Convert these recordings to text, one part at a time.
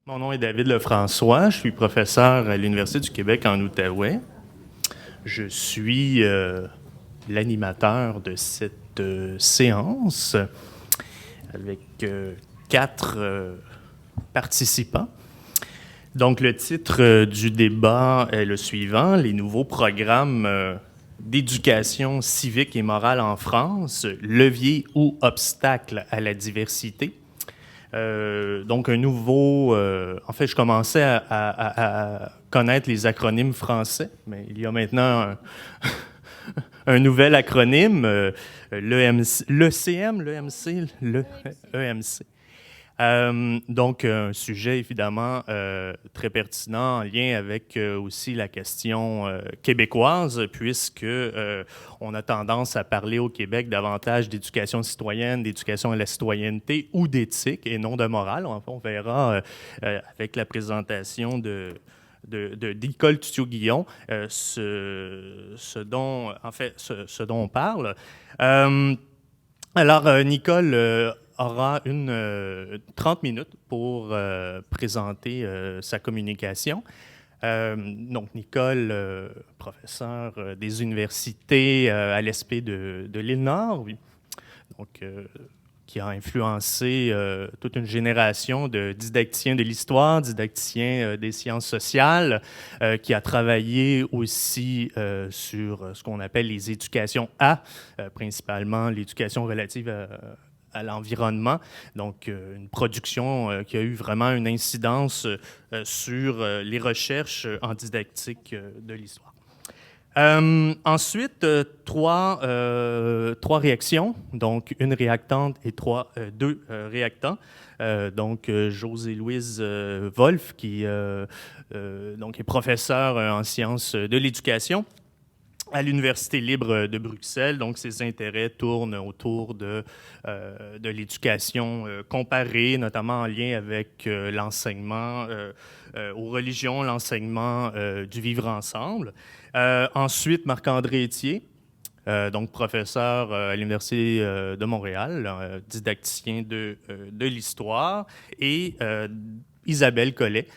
Mon nom est David Lefrançois, je suis professeur à l'Université du Québec en Outaouais. Je suis l'animateur de cette séance avec 4 participants. Donc, le titre du débat est le suivant: les nouveaux programmes d'éducation civique et morale en France, levier ou obstacle à la diversité. Donc, un nouveau... en fait, je commençais à connaître les acronymes français, mais il y a maintenant un nouvel acronyme, l'EMC, l'EMC. Donc, un sujet évidemment très pertinent en lien avec aussi la question québécoise, puisque on a tendance à parler au Québec davantage d'éducation citoyenne, d'éducation à la citoyenneté ou d'éthique et non de morale. Enfin, on verra avec la présentation de Nicole Tutio-Guillon ce dont on parle. Alors, Nicole aura 30 minutes pour présenter sa communication. Donc, Nicole, professeure des universités à l'ESP de l'Île-Nord, oui. Donc, qui a influencé toute une génération de didacticiens de l'histoire, didacticiens des sciences sociales, qui a travaillé aussi sur ce qu'on appelle les éducations A, principalement l'éducation relative à l'environnement, donc une production qui a eu vraiment une incidence sur les recherches en didactique de l'histoire. Ensuite, trois réactions, donc une réactante et deux réactants. Donc, José-Louise Wolf, qui donc est professeure en sciences de l'éducation à l'Université libre de Bruxelles. Donc, ses intérêts tournent autour de l'éducation comparée, notamment en lien avec l'enseignement aux religions, l'enseignement du vivre ensemble. Ensuite, Marc-André Etier, donc professeur à l'Université de Montréal, didacticien de l'histoire, et Isabelle Collet,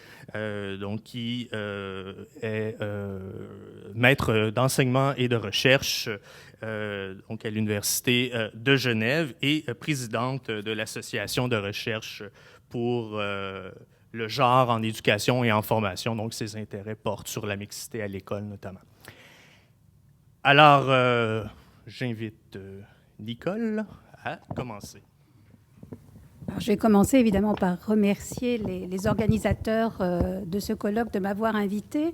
donc qui est maître d'enseignement et de recherche donc à l'Université de Genève et présidente de l'Association de recherche pour le genre en éducation et en formation. Donc, ses intérêts portent sur la mixité à l'école, notamment. Alors, j'invite Nicole à commencer. Alors, je vais commencer évidemment par remercier les organisateurs de ce colloque de m'avoir invité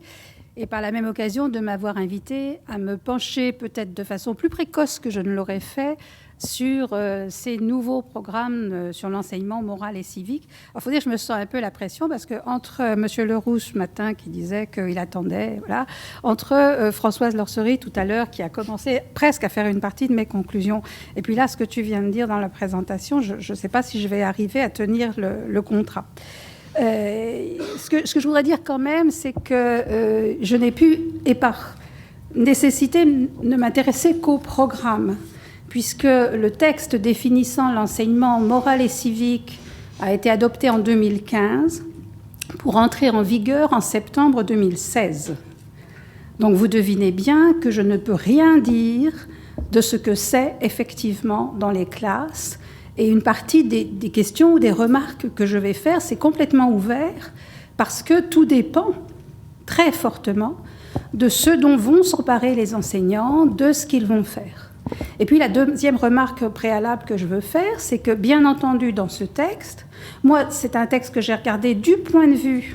et par la même occasion de m'avoir invité à me pencher peut-être de façon plus précoce que je ne l'aurais fait sur ces nouveaux programmes sur l'enseignement moral et civique. Il faut dire que je me sens un peu la pression parce qu'entre M. Leroux ce matin qui disait qu'il attendait, voilà, entre Françoise Lorcerie tout à l'heure qui a commencé presque à faire une partie de mes conclusions, et puis là, ce que tu viens de dire dans la présentation, je ne sais pas si je vais arriver à tenir le contrat. Ce que je voudrais dire quand même, c'est que je n'ai pu, et par nécessité, ne m'intéresser qu'au programme, puisque le texte définissant l'enseignement moral et civique a été adopté en 2015 pour entrer en vigueur en septembre 2016. Donc vous devinez bien que je ne peux rien dire de ce que c'est effectivement dans les classes, et une partie des questions ou des remarques que je vais faire, c'est complètement ouvert, parce que tout dépend très fortement de ce dont vont s'emparer les enseignants, de ce qu'ils vont faire. Et puis la deuxième remarque préalable que je veux faire, c'est que bien entendu dans ce texte, moi c'est un texte que j'ai regardé du point de vue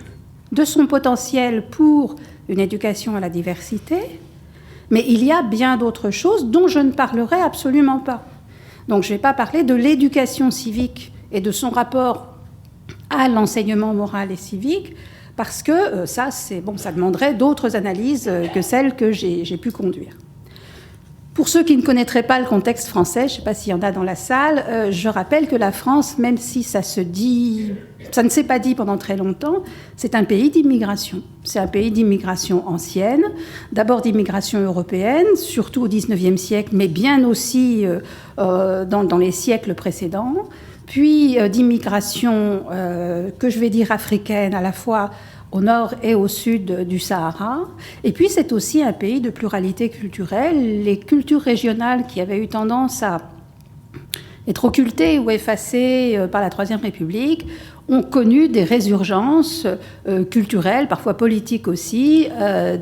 de son potentiel pour une éducation à la diversité, mais il y a bien d'autres choses dont je ne parlerai absolument pas. Donc je ne vais pas parler de l'éducation civique et de son rapport à l'enseignement moral et civique, parce que ça demanderait d'autres analyses que celles que j'ai pu conduire. Pour ceux qui ne connaîtraient pas le contexte français, je ne sais pas s'il y en a dans la salle, je rappelle que la France, même si ça ne s'est pas dit pendant très longtemps, c'est un pays d'immigration. C'est un pays d'immigration ancienne, d'abord d'immigration européenne, surtout au XIXe siècle, mais bien aussi dans les siècles précédents, puis d'immigration que je vais dire africaine à la fois au nord et au sud du Sahara. Et puis c'est aussi un pays de pluralité culturelle. Les cultures régionales qui avaient eu tendance à être occultées ou effacées par la Troisième République ont connu des résurgences culturelles, parfois politiques aussi,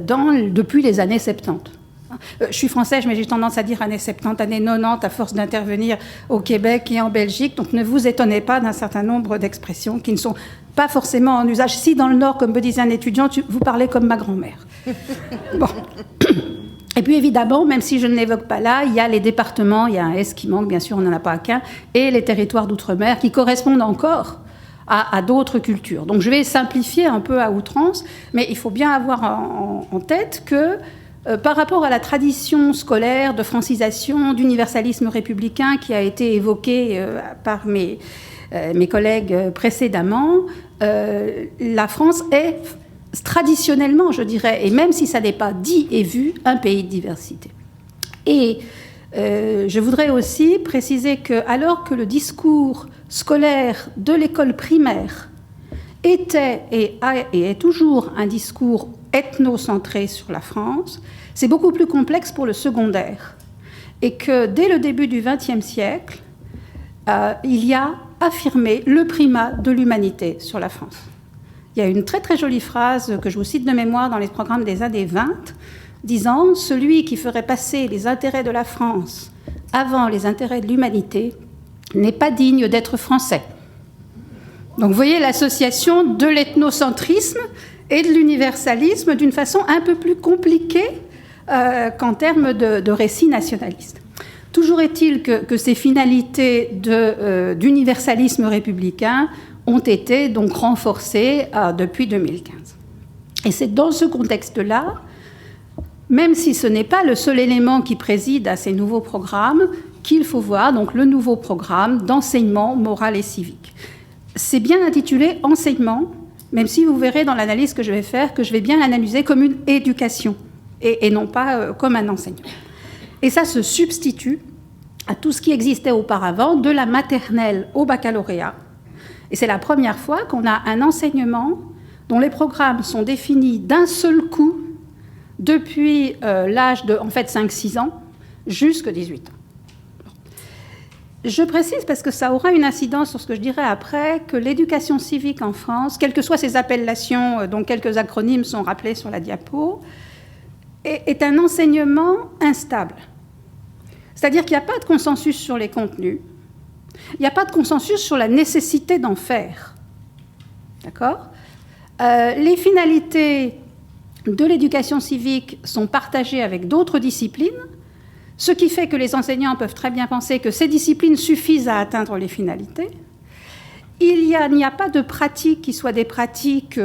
depuis les années 70. Je suis française, mais j'ai tendance à dire années 70, années 90, à force d'intervenir au Québec et en Belgique. Donc ne vous étonnez pas d'un certain nombre d'expressions qui ne sont pas forcément en usage. Si dans le Nord, comme me disait un étudiant, vous parlez comme ma grand-mère. Bon. Et puis évidemment, même si je ne l'évoque pas là, il y a les départements, il y a un S qui manque, bien sûr, on n'en a pas qu'un, et les territoires d'outre-mer qui correspondent encore à d'autres cultures. Donc je vais simplifier un peu à outrance, mais il faut bien avoir en tête que par rapport à la tradition scolaire de francisation, d'universalisme républicain qui a été évoquée par mes collègues précédemment, la France est traditionnellement, je dirais, et même si ça n'est pas dit et vu, un pays de diversité. Et je voudrais aussi préciser que, alors que le discours scolaire de l'école primaire était et est toujours un discours ethnocentré sur la France, c'est beaucoup plus complexe pour le secondaire. Et que dès le début du XXe siècle, il y a affirmé le primat de l'humanité sur la France. Il y a une très très jolie phrase que je vous cite de mémoire dans les programmes des années 20, disant « Celui qui ferait passer les intérêts de la France avant les intérêts de l'humanité n'est pas digne d'être français ». Donc vous voyez l'association de l'ethnocentrisme et de l'universalisme d'une façon un peu plus compliquée qu'en termes de récit nationaliste. Toujours est-il que ces finalités d'universalisme républicain ont été donc renforcées depuis 2015. Et c'est dans ce contexte-là, même si ce n'est pas le seul élément qui préside à ces nouveaux programmes, qu'il faut voir donc le nouveau programme d'enseignement moral et civique. C'est bien intitulé « Enseignement », même si vous verrez dans l'analyse que je vais faire que je vais bien l'analyser comme une éducation et non pas comme un enseignement. Et ça se substitue à tout ce qui existait auparavant, de la maternelle au baccalauréat. Et c'est la première fois qu'on a un enseignement dont les programmes sont définis d'un seul coup depuis l'âge de, en fait, 5-6 ans jusqu'à 18 ans. Je précise parce que ça aura une incidence sur ce que je dirai après, que l'éducation civique en France, quelles que soient ses appellations, dont quelques acronymes sont rappelés sur la diapo, est un enseignement instable. C'est-à-dire qu'il n'y a pas de consensus sur les contenus, il n'y a pas de consensus sur la nécessité d'en faire. D'accord ? Les finalités de l'éducation civique sont partagées avec d'autres disciplines, ce qui fait que les enseignants peuvent très bien penser que ces disciplines suffisent à atteindre les finalités. Il n'y a pas de pratiques qui soient des pratiques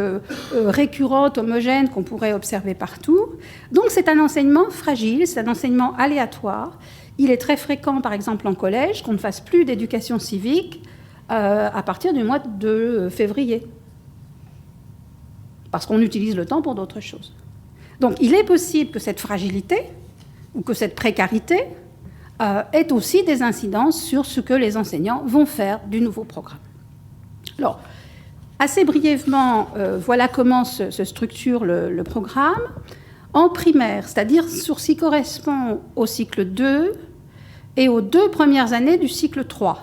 récurrentes, homogènes, qu'on pourrait observer partout. Donc c'est un enseignement fragile, c'est un enseignement aléatoire. Il est très fréquent, par exemple en collège, qu'on ne fasse plus d'éducation civique à partir du mois de février. Parce qu'on utilise le temps pour d'autres choses. Donc il est possible que cette fragilité ou que cette précarité ait aussi des incidences sur ce que les enseignants vont faire du nouveau programme. Alors, assez brièvement, voilà comment se structure le programme. En primaire, c'est-à-dire sur ce qui correspond au cycle 2 et aux 2 premières années du cycle 3.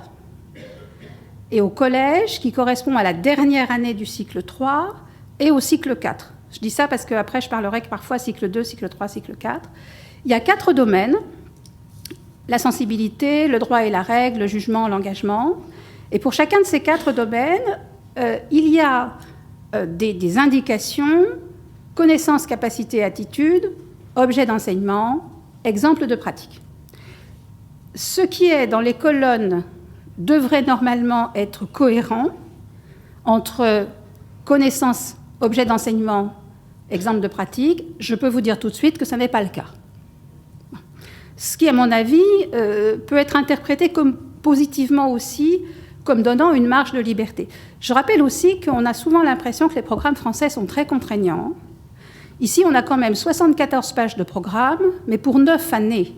Et au collège, qui correspond à la dernière année du cycle 3 et au cycle 4. Je dis ça parce qu'après, je parlerai que parfois cycle 2, cycle 3, cycle 4. Il y a 4 domaines, la sensibilité, le droit et la règle, le jugement, l'engagement. Et pour chacun de ces 4 domaines, il y a des indications, connaissances, capacités, attitudes, objets d'enseignement, exemples de pratique. Ce qui est dans les colonnes devrait normalement être cohérent entre connaissances, objets d'enseignement, exemples de pratique. Je peux vous dire tout de suite que ce n'est pas le cas. ce qui, à mon avis, peut être interprété comme positivement aussi, comme donnant une marge de liberté. Je rappelle aussi qu'on a souvent l'impression que les programmes français sont très contraignants. Ici, on a quand même 74 pages de programme, mais pour 9 années,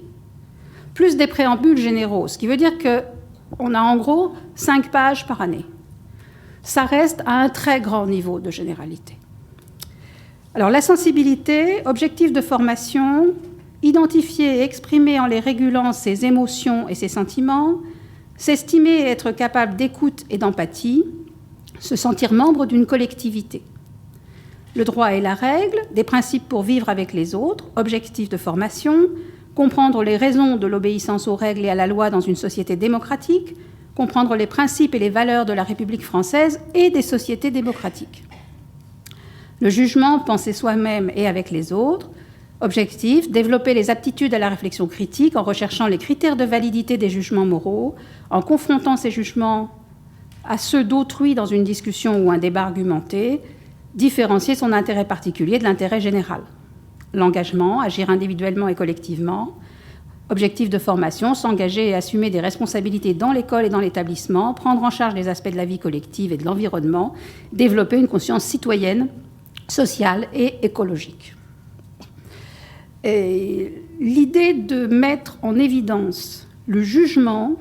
plus des préambules généraux, ce qui veut dire qu'on a en gros 5 pages par année. Ça reste à un très grand niveau de généralité. Alors, la sensibilité, objectif de formation, identifier et exprimer en les régulant ses émotions et ses sentiments, s'estimer et être capable d'écoute et d'empathie, se sentir membre d'une collectivité. Le droit et la règle, des principes pour vivre avec les autres, objectif de formation, comprendre les raisons de l'obéissance aux règles et à la loi dans une société démocratique, comprendre les principes et les valeurs de la République française et des sociétés démocratiques. Le jugement, penser soi-même et avec les autres. Objectif, développer les aptitudes à la réflexion critique en recherchant les critères de validité des jugements moraux, en confrontant ces jugements à ceux d'autrui dans une discussion ou un débat argumenté, différencier son intérêt particulier de l'intérêt général. L'engagement, agir individuellement et collectivement. Objectif de formation, s'engager et assumer des responsabilités dans l'école et dans l'établissement, prendre en charge les aspects de la vie collective et de l'environnement, développer une conscience citoyenne, sociale et écologique. Et l'idée de mettre en évidence le jugement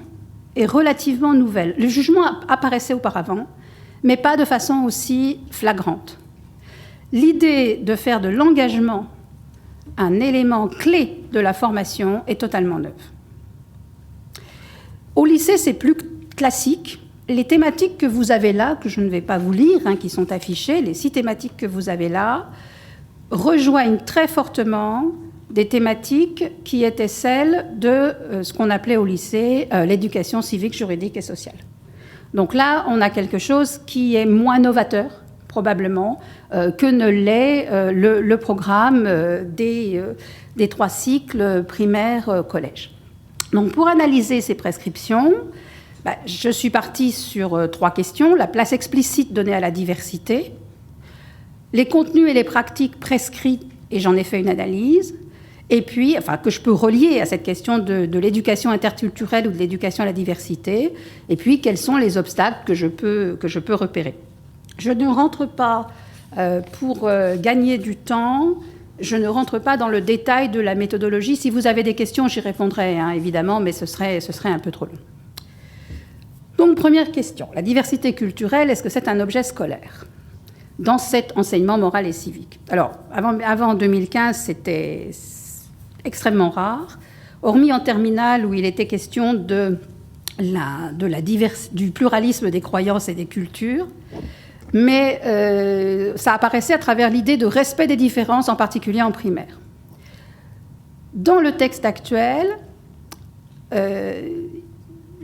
est relativement nouvelle. Le jugement apparaissait auparavant, mais pas de façon aussi flagrante. L'idée de faire de l'engagement un élément clé de la formation est totalement neuve. Au lycée, c'est plus classique. Les thématiques que vous avez là, que je ne vais pas vous lire, qui sont affichées, les 6 thématiques que vous avez là, rejoignent très fortement des thématiques qui étaient celles de ce qu'on appelait au lycée l'éducation civique, juridique et sociale. Donc là, on a quelque chose qui est moins novateur, probablement, que ne l'est le programme des 3 cycles primaire-collège. Donc pour analyser ces prescriptions, je suis partie sur 3 questions. La place explicite donnée à la diversité, les contenus et les pratiques prescrits, et j'en ai fait une analyse, et puis, que je peux relier à cette question de l'éducation interculturelle ou de l'éducation à la diversité, et puis quels sont les obstacles que je peux repérer. Je ne rentre pas, pour gagner du temps, je ne rentre pas dans le détail de la méthodologie. Si vous avez des questions, j'y répondrai, évidemment, mais ce serait un peu trop long. Donc, première question, la diversité culturelle, est-ce que c'est un objet scolaire dans cet enseignement moral et civique? Alors, avant 2015, c'était extrêmement rare, hormis en terminale où il était question du pluralisme des croyances et des cultures, mais ça apparaissait à travers l'idée de respect des différences, en particulier en primaire. Dans le texte actuel,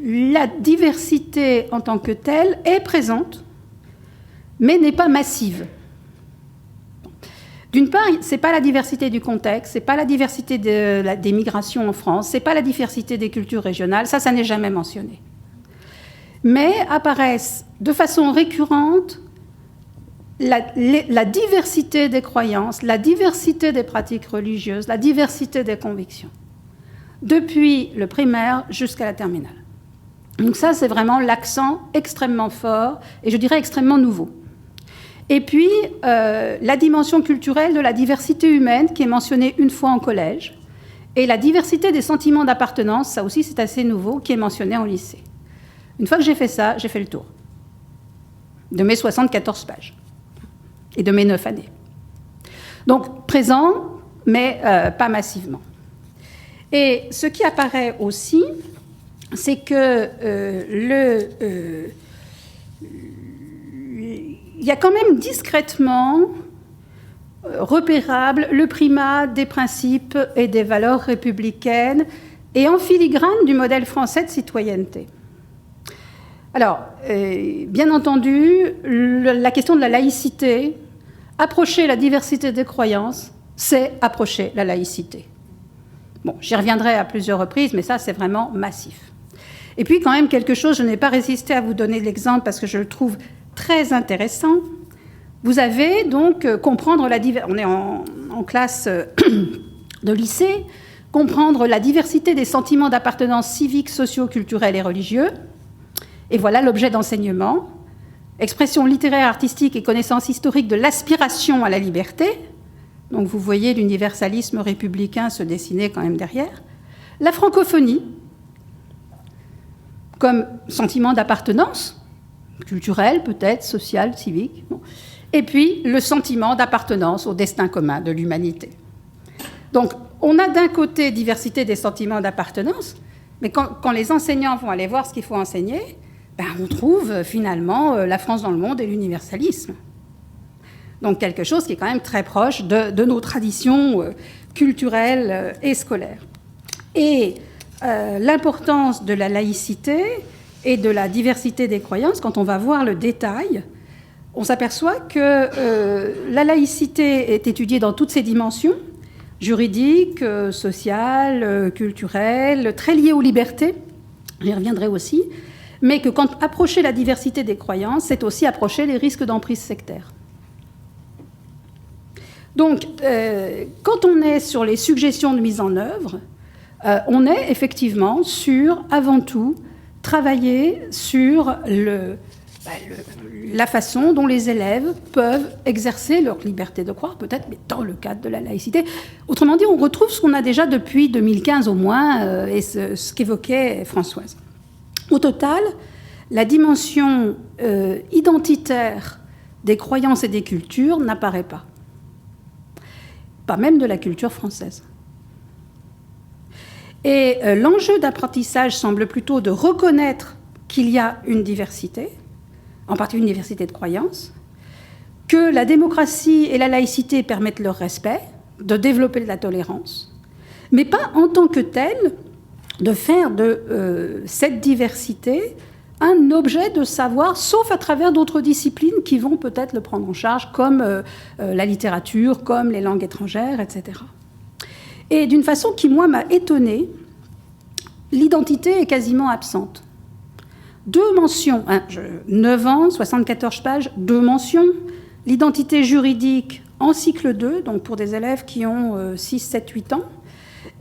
la diversité en tant que telle est présente, mais n'est pas massive. D'une part, ce n'est pas la diversité du contexte, ce n'est pas la diversité des migrations en France, ce n'est pas la diversité des cultures régionales, ça n'est jamais mentionné. Mais apparaissent de façon récurrente la diversité des croyances, la diversité des pratiques religieuses, la diversité des convictions, depuis le primaire jusqu'à la terminale. Donc ça, c'est vraiment l'accent extrêmement fort, et je dirais extrêmement nouveau. Et puis, la dimension culturelle de la diversité humaine, qui est mentionnée une fois en collège, et la diversité des sentiments d'appartenance, ça aussi c'est assez nouveau, qui est mentionnée en lycée. Une fois que j'ai fait ça, j'ai fait le tour de mes 74 pages et de mes 9 années. Donc, présent, mais pas massivement. Et ce qui apparaît aussi, c'est que il y a quand même discrètement repérable le primat des principes et des valeurs républicaines et en filigrane du modèle français de citoyenneté. Alors, bien entendu, la question de la laïcité, approcher la diversité des croyances, c'est approcher la laïcité. Bon, j'y reviendrai à plusieurs reprises, mais ça, c'est vraiment massif. Et puis, quand même, quelque chose, je n'ai pas résisté à vous donner l'exemple parce que je le trouve très intéressant. Vous avez donc comprendre la diversité. On est en classe de lycée. comprendre la diversité des sentiments d'appartenance civique, sociaux, culturels et religieux. Et voilà l'objet d'enseignement. Expression littéraire, artistique et connaissance historique de l'aspiration à la liberté. Donc vous voyez l'universalisme républicain se dessiner quand même derrière. La francophonie, comme sentiment d'appartenance, culturel peut-être, social, civique. Bon. Et puis le sentiment d'appartenance au destin commun de l'humanité. Donc on a d'un côté diversité des sentiments d'appartenance, mais quand les enseignants vont aller voir ce qu'il faut enseigner, on trouve finalement la France dans le monde et l'universalisme. Donc quelque chose qui est quand même très proche de nos traditions culturelles et scolaires. Et l'importance de la laïcité et de la diversité des croyances, quand on va voir le détail, on s'aperçoit que la laïcité est étudiée dans toutes ses dimensions, juridiques, sociales, culturelles, très liées aux libertés, j'y reviendrai aussi, mais que quand approcher la diversité des croyances, c'est aussi approcher les risques d'emprise sectaire. Donc, quand on est sur les suggestions de mise en œuvre, on est effectivement sur, avant tout, travailler sur la façon dont les élèves peuvent exercer leur liberté de croire, peut-être, mais dans le cadre de la laïcité. Autrement dit, on retrouve ce qu'on a déjà depuis 2015 au moins, et ce qu'évoquait Françoise. Au total, la dimension identitaire des croyances et des cultures n'apparaît pas. Pas même de la culture française. Et l'enjeu d'apprentissage semble plutôt de reconnaître qu'il y a une diversité, en particulier une diversité de croyances, que la démocratie et la laïcité permettent leur respect, de développer de la tolérance, mais pas en tant que telle de faire de cette diversité un objet de savoir, sauf à travers d'autres disciplines qui vont peut-être le prendre en charge, comme la littérature, comme les langues étrangères, etc. Et d'une façon qui, moi, m'a étonnée, l'identité est quasiment absente. 2 mentions, 9 ans, 74 pages, 2 mentions, l'identité juridique en cycle 2, donc pour des élèves qui ont 6, 7, 8 ans,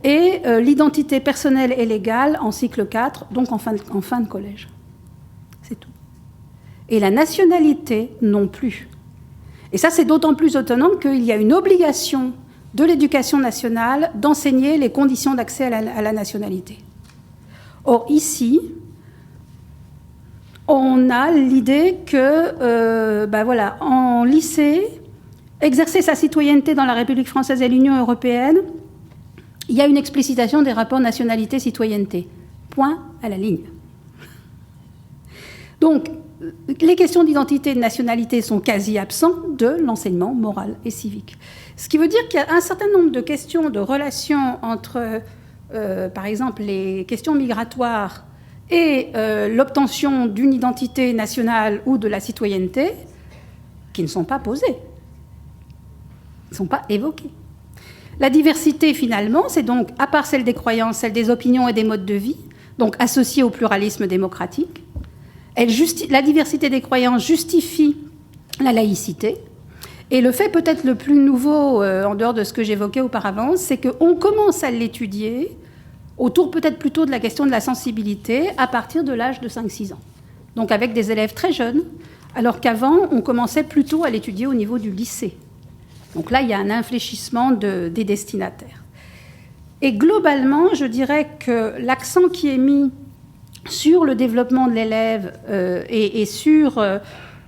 et l'identité personnelle et légale en cycle 4, donc en fin de collège. C'est tout. Et la nationalité non plus. Et ça, c'est d'autant plus étonnant qu'il y a une obligation de l'éducation nationale d'enseigner les conditions d'accès à la nationalité. Or, ici, on a l'idée que, en lycée, exercer sa citoyenneté dans la République française et l'Union européenne, il y a une explicitation des rapports nationalité-citoyenneté. Point à la ligne. Donc, les questions d'identité et de nationalité sont quasi absentes de l'enseignement moral et civique. Ce qui veut dire qu'il y a un certain nombre de questions de relations entre, par exemple, les questions migratoires et l'obtention d'une identité nationale ou de la citoyenneté qui ne sont pas posées, ne sont pas évoquées. La diversité, finalement, c'est donc, à part celle des croyances, celle des opinions et des modes de vie, donc associée au pluralisme démocratique. La diversité des croyances justifie la laïcité. Et le fait peut-être le plus nouveau, en dehors de ce que j'évoquais auparavant, c'est qu'on commence à l'étudier autour peut-être plutôt de la question de la sensibilité à partir de l'âge de 5-6 ans. Donc avec des élèves très jeunes, alors qu'avant, on commençait plutôt à l'étudier au niveau du lycée. Donc là, il y a un infléchissement des destinataires. Et globalement, je dirais que l'accent qui est mis sur le développement de l'élève et sur,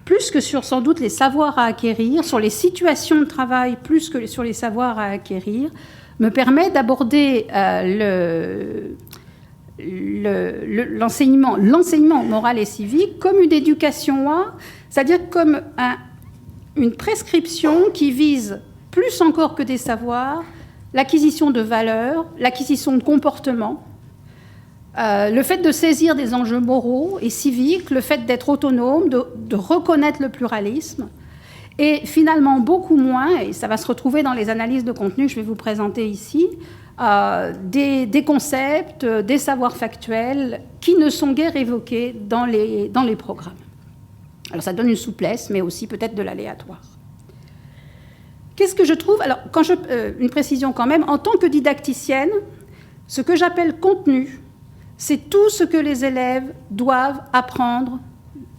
plus que sur sans doute les savoirs à acquérir, sur les situations de travail plus que sur les savoirs à acquérir, me permet d'aborder l'enseignement moral et civique comme une éducation à, c'est-à-dire comme une prescription qui vise, plus encore que des savoirs, l'acquisition de valeurs, l'acquisition de comportements, le fait de saisir des enjeux moraux et civiques, le fait d'être autonome, de reconnaître le pluralisme, et finalement beaucoup moins, et ça va se retrouver dans les analyses de contenu que je vais vous présenter ici, des concepts, des savoirs factuels qui ne sont guère évoqués dans les programmes. Alors ça donne une souplesse, mais aussi peut-être de l'aléatoire. Qu'est-ce que je trouve ? Alors, une précision quand même, en tant que didacticienne, Ce que j'appelle contenu, c'est tout ce que les élèves doivent apprendre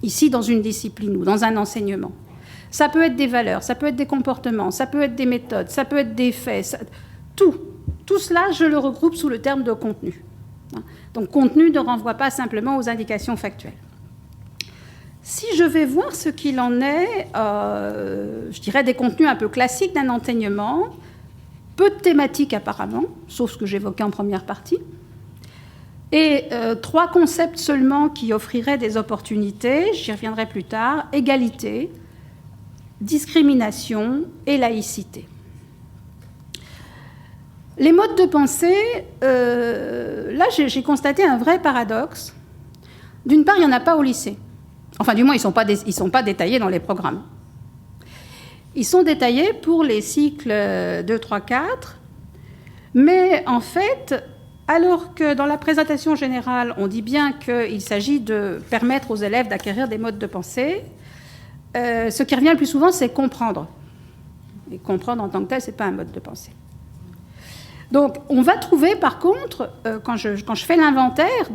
ici dans une discipline ou dans un enseignement. Ça peut être des valeurs, ça peut être des comportements, ça peut être des méthodes, ça peut être des faits, tout. Tout cela, je le regroupe sous le terme de contenu. Donc, contenu ne renvoie pas simplement aux indications factuelles. Si je vais voir ce qu'il en est, je dirais des contenus un peu classiques d'un enseignement, peu de thématiques apparemment, sauf ce que j'évoquais en première partie, et 3 concepts seulement qui offriraient des opportunités, j'y reviendrai plus tard, égalité, discrimination et laïcité. Les modes de pensée, là j'ai constaté un vrai paradoxe. D'une part, il n'y en a pas au lycée. Enfin, du moins, ils ne sont pas détaillés dans les programmes. Ils sont détaillés pour les cycles 2, 3, 4. Mais en fait, alors que dans la présentation générale, on dit bien qu'il s'agit de permettre aux élèves d'acquérir des modes de pensée, ce qui revient le plus souvent, c'est comprendre. Et comprendre en tant que tel, ce n'est pas un mode de pensée. Donc, on va trouver, par contre, quand je fais l'inventaire,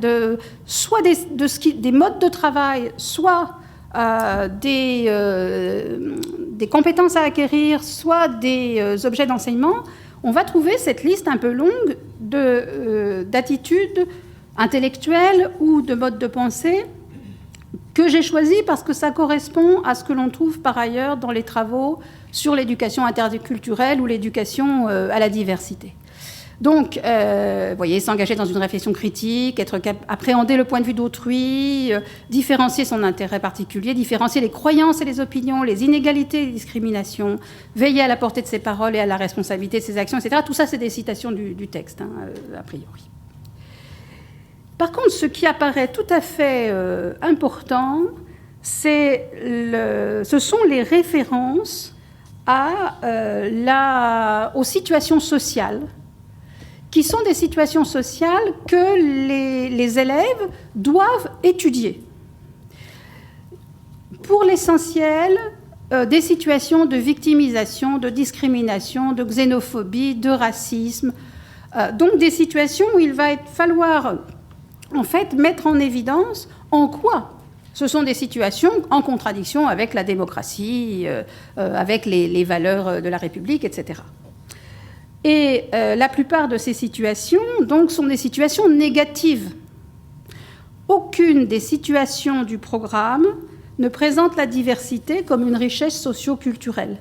soit des modes de travail, soit des compétences à acquérir, soit des objets d'enseignement, on va trouver cette liste un peu longue d'attitudes intellectuelles ou de modes de pensée que j'ai choisi parce que ça correspond à ce que l'on trouve par ailleurs dans les travaux sur l'éducation interculturelle ou l'éducation à la diversité. Donc, vous voyez, s'engager dans une réflexion critique, appréhender le point de vue d'autrui, différencier son intérêt particulier, différencier les croyances et les opinions, les inégalités et les discriminations, veiller à la portée de ses paroles et à la responsabilité de ses actions, etc. Tout ça, c'est des citations du texte, a priori. Par contre, ce qui apparaît tout à fait important, ce sont les références aux situations sociales, qui sont des situations sociales que les élèves doivent étudier. Pour l'essentiel, des situations de victimisation, de discrimination, de xénophobie, de racisme. Donc des situations où il va falloir en fait mettre en évidence en quoi ce sont des situations en contradiction avec la démocratie, avec les valeurs de la République, etc. Et la plupart de ces situations, donc, sont des situations négatives. Aucune des situations du programme ne présente la diversité comme une richesse socio-culturelle.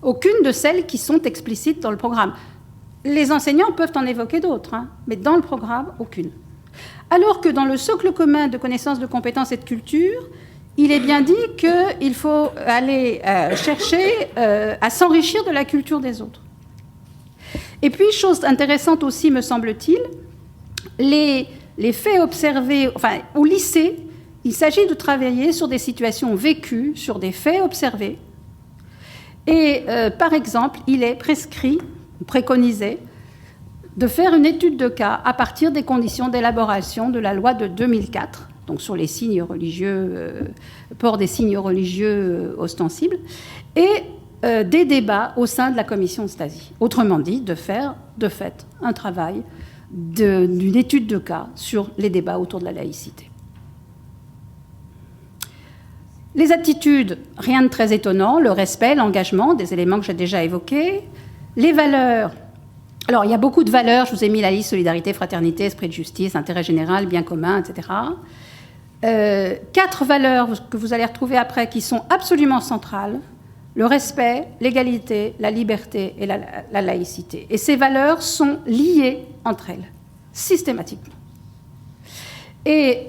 Aucune de celles qui sont explicites dans le programme. Les enseignants peuvent en évoquer d'autres, mais dans le programme, aucune. Alors que dans le socle commun de connaissances, de compétences et de culture, il est bien dit qu'il faut aller chercher à s'enrichir de la culture des autres. Et puis, chose intéressante aussi, me semble-t-il, les faits observés, enfin, au lycée, il s'agit de travailler sur des situations vécues, sur des faits observés. Et, par exemple, il est prescrit, préconisé, de faire une étude de cas à partir des conditions d'élaboration de la loi de 2004, donc sur les signes religieux, port des signes religieux ostensibles, et des débats au sein de la commission Stasi. Autrement dit, de faire, de fait, un travail d'une étude de cas sur les débats autour de la laïcité. Les aptitudes, rien de très étonnant, le respect, l'engagement, des éléments que j'ai déjà évoqués. Les valeurs, alors il y a beaucoup de valeurs, je vous ai mis la liste: solidarité, fraternité, esprit de justice, intérêt général, bien commun, etc. 4 valeurs que vous allez retrouver après qui sont absolument centrales: le respect, l'égalité, la liberté et la laïcité. Et ces valeurs sont liées entre elles, systématiquement. Et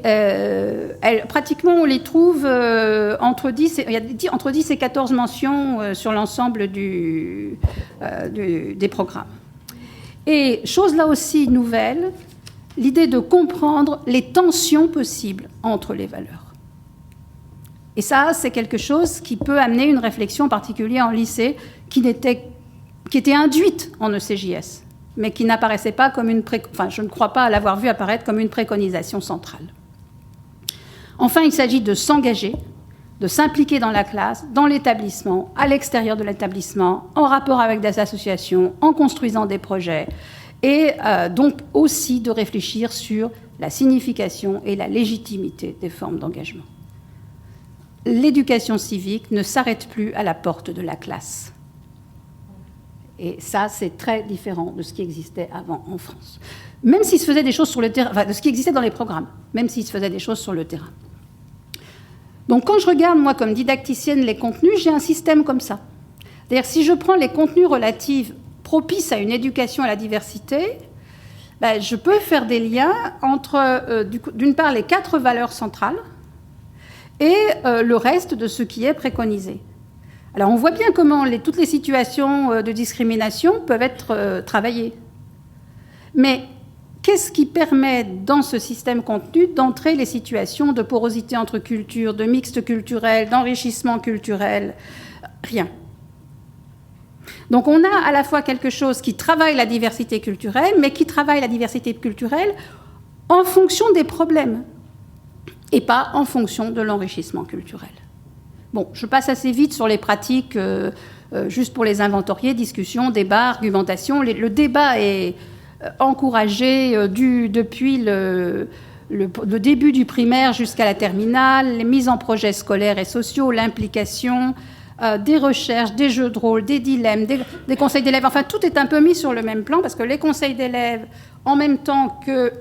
pratiquement, on les trouve entre 10 et 14 mentions sur l'ensemble des programmes. Et chose là aussi nouvelle, l'idée de comprendre les tensions possibles entre les valeurs. Et ça, c'est quelque chose qui peut amener une réflexion, en particulier en lycée, qui était induite en ECJS, mais qui n'apparaissait pas comme je ne crois pas l'avoir vu apparaître comme une préconisation centrale. Enfin, il s'agit de s'engager, de s'impliquer dans la classe, dans l'établissement, à l'extérieur de l'établissement, en rapport avec des associations, en construisant des projets, et donc aussi de réfléchir sur la signification et la légitimité des formes d'engagement. L'éducation civique ne s'arrête plus à la porte de la classe. Et ça, c'est très différent de ce qui existait avant en France. Même s'il se faisait des choses sur le terrain, enfin, de ce qui existait dans les programmes, même s'il se faisait des choses sur le terrain. Donc, quand je regarde, moi, comme didacticienne, les contenus, j'ai un système comme ça. C'est-à-dire, si je prends les contenus relatifs propices à une éducation à la diversité, ben, je peux faire des liens entre, d'une part, les 4 valeurs centrales et le reste de ce qui est préconisé. Alors, on voit bien comment toutes les situations de discrimination peuvent être travaillées. Mais qu'est-ce qui permet, dans ce système contenu, d'entrer les situations de porosité entre cultures, de mixte culturel, d'enrichissement culturel? Rien. Donc, on a à la fois quelque chose qui travaille la diversité culturelle, mais qui travaille la diversité culturelle en fonction des problèmes et pas en fonction de l'enrichissement culturel. Bon, je passe assez vite sur les pratiques, juste pour les inventorier, discussion, débat, argumentation. Le débat est encouragé depuis le début du primaire jusqu'à la terminale, les mises en projets scolaires et sociaux, l'implication, des recherches, des jeux de rôle, des dilemmes, des conseils d'élèves. Enfin, tout est un peu mis sur le même plan parce que les conseils d'élèves, en même temps que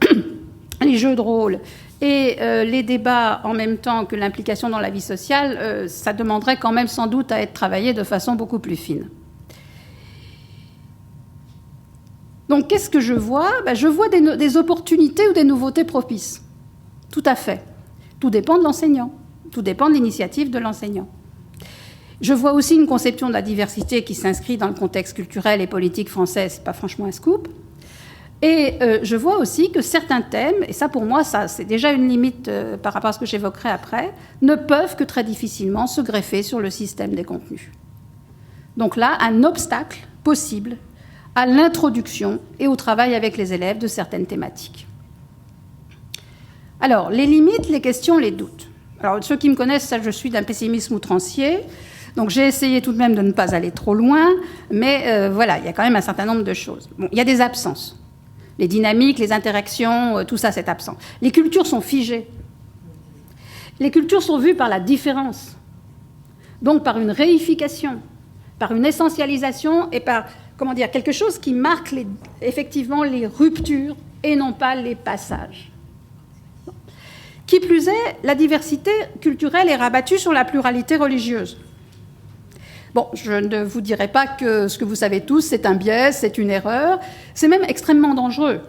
les jeux de rôle, et les débats en même temps que l'implication dans la vie sociale, ça demanderait quand même sans doute à être travaillé de façon beaucoup plus fine. Donc qu'est-ce que je vois ? Je vois des opportunités ou des nouveautés propices. Tout à fait. Tout dépend de l'enseignant. Tout dépend de l'initiative de l'enseignant. Je vois aussi une conception de la diversité qui s'inscrit dans le contexte culturel et politique français. Ce n'est pas franchement un scoop. Et je vois aussi que certains thèmes, et ça pour moi, ça, c'est déjà une limite par rapport à ce que j'évoquerai après, ne peuvent que très difficilement se greffer sur le système des contenus. Donc là, un obstacle possible à l'introduction et au travail avec les élèves de certaines thématiques. Alors, les limites, les questions, les doutes. Alors, ceux qui me connaissent savent que je suis d'un pessimisme outrancier. Donc j'ai essayé tout de même de ne pas aller trop loin, mais voilà, il y a quand même un certain nombre de choses. Bon, il y a des absences. Les dynamiques, les interactions, tout ça, c'est absent. Les cultures sont figées. Les cultures sont vues par la différence, donc par une réification, par une essentialisation et par, comment dire, quelque chose qui marque effectivement les ruptures et non pas les passages. Qui plus est, la diversité culturelle est rabattue sur la pluralité religieuse. Bon, je ne vous dirai pas que ce que vous savez tous, c'est un biais, c'est une erreur. C'est même extrêmement dangereux.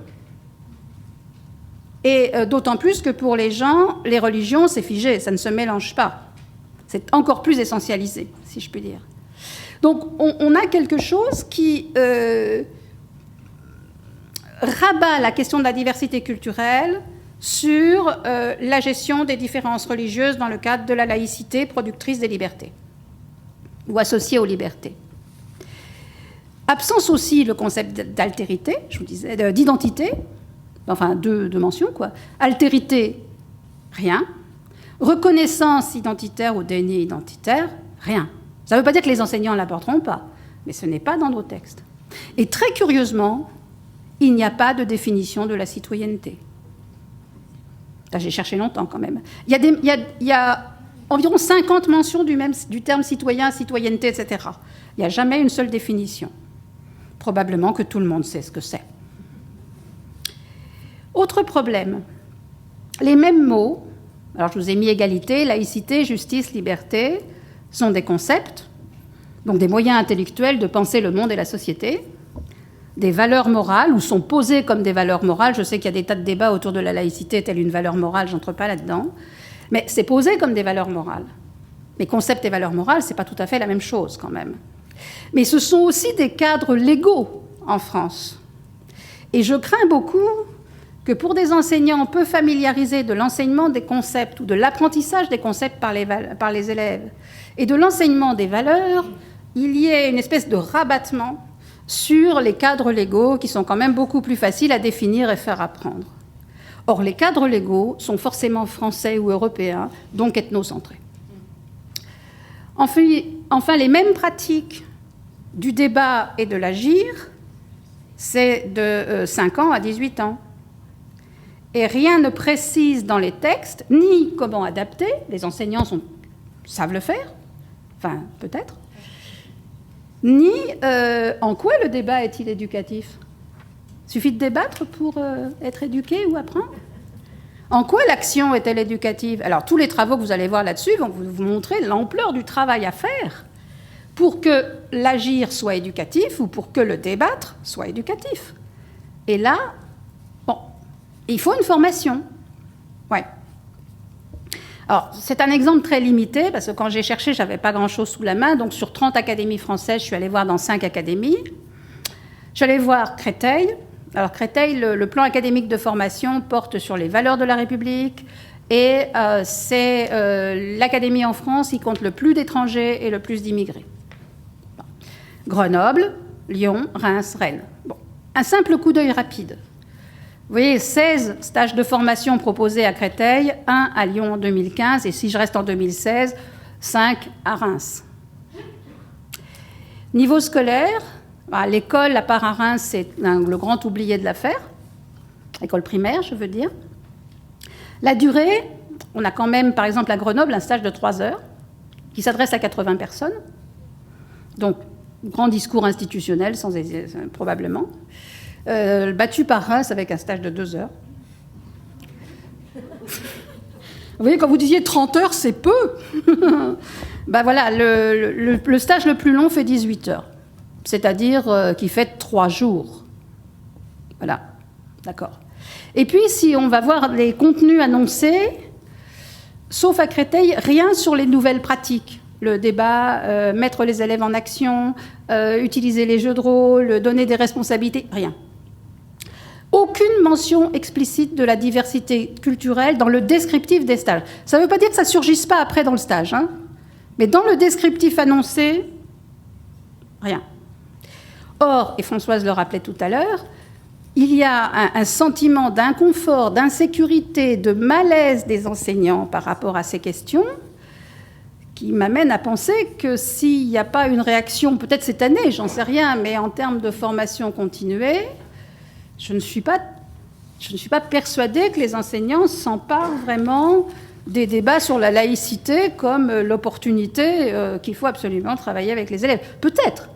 Et d'autant plus que pour les gens, les religions, c'est figé, ça ne se mélange pas. C'est encore plus essentialisé, si je puis dire. Donc, on a quelque chose qui rabat la question de la diversité culturelle sur la gestion des différences religieuses dans le cadre de la laïcité productrice des libertés, ou associée aux libertés. Absence aussi le concept d'altérité, je vous disais, d'identité, enfin deux mentions, quoi. Altérité, rien. Reconnaissance identitaire ou déni identitaire, rien. Ça ne veut pas dire que les enseignants ne l'apporteront pas, mais ce n'est pas dans nos textes. Et très curieusement, il n'y a pas de définition de la citoyenneté. Là, j'ai cherché longtemps quand même. Il y a environ 50 mentions du terme citoyen, citoyenneté, etc. Il n'y a jamais une seule définition. Probablement que tout le monde sait ce que c'est. Autre problème, les mêmes mots, alors je vous ai mis égalité, laïcité, justice, liberté, sont des concepts, donc des moyens intellectuels de penser le monde et la société, des valeurs morales, ou sont posées comme des valeurs morales. Je sais qu'il y a des tas de débats autour de la laïcité, telle une valeur morale, je n'entre pas là-dedans. Mais c'est posé comme des valeurs morales. Mais concept et valeurs morales, ce n'est pas tout à fait la même chose quand même. Mais ce sont aussi des cadres légaux en France. Et je crains beaucoup que pour des enseignants peu familiarisés de l'enseignement des concepts ou de l'apprentissage des concepts par les élèves et de l'enseignement des valeurs, il y ait une espèce de rabattement sur les cadres légaux qui sont quand même beaucoup plus faciles à définir et faire apprendre. Or, les cadres légaux sont forcément français ou européens, donc ethnocentrés. Enfin, les mêmes pratiques du débat et de l'agir c'est de 5 ans à 18 ans. Et rien ne précise dans les textes ni comment adapter, les enseignants savent le faire, enfin peut-être, ni en quoi le débat est-il éducatif. Il suffit de débattre pour être éduqué ou apprendre. En quoi l'action est-elle éducative? Alors tous les travaux que vous allez voir là-dessus vont vous montrer l'ampleur du travail à faire pour que l'agir soit éducatif ou pour que le débattre soit éducatif. Et là, bon, il faut une formation. Ouais. Alors, c'est un exemple très limité, parce que quand j'ai cherché, je n'avais pas grand-chose sous la main. Donc, sur 30 académies françaises, je suis allée voir dans 5 académies. Je suis allée voir Créteil. Alors, Créteil, le plan académique de formation porte sur les valeurs de la République. Et c'est l'académie en France qui compte le plus d'étrangers et le plus d'immigrés. Bon. Grenoble, Lyon, Reims, Rennes. Bon. Un simple coup d'œil rapide. Vous voyez, 16 stages de formation proposés à Créteil, 1 à Lyon en 2015, et si je reste en 2016, 5 à Reims. Niveau scolaire, l'école, à part à Reims, c'est le grand oublié de l'affaire. École primaire, je veux dire. La durée, on a quand même, par exemple, à Grenoble, un stage de 3 heures, qui s'adresse à 80 personnes. Donc, grand discours institutionnel, probablement. Battu par Reims avec un stage de 2 heures. Vous voyez, quand vous disiez 30 heures, c'est peu. Ben voilà, le stage le plus long fait 18 heures. C'est-à-dire qu'il fait 3 jours. Voilà, d'accord. Et puis, si on va voir les contenus annoncés, sauf à Créteil, rien sur les nouvelles pratiques. Le débat, mettre les élèves en action, utiliser les jeux de rôle, donner des responsabilités, rien. Aucune mention explicite de la diversité culturelle dans le descriptif des stages. Ça ne veut pas dire que ça ne surgisse pas après dans le stage, hein, mais dans le descriptif annoncé, rien. Or, et Françoise le rappelait tout à l'heure, il y a un sentiment d'inconfort, d'insécurité, de malaise des enseignants par rapport à ces questions qui m'amène à penser que s'il n'y a pas une réaction, peut-être cette année, j'en sais rien, mais en termes de formation continuée, je ne suis pas persuadée que les enseignants s'emparent vraiment des débats sur la laïcité comme l'opportunité qu'il faut absolument travailler avec les élèves. Peut-être,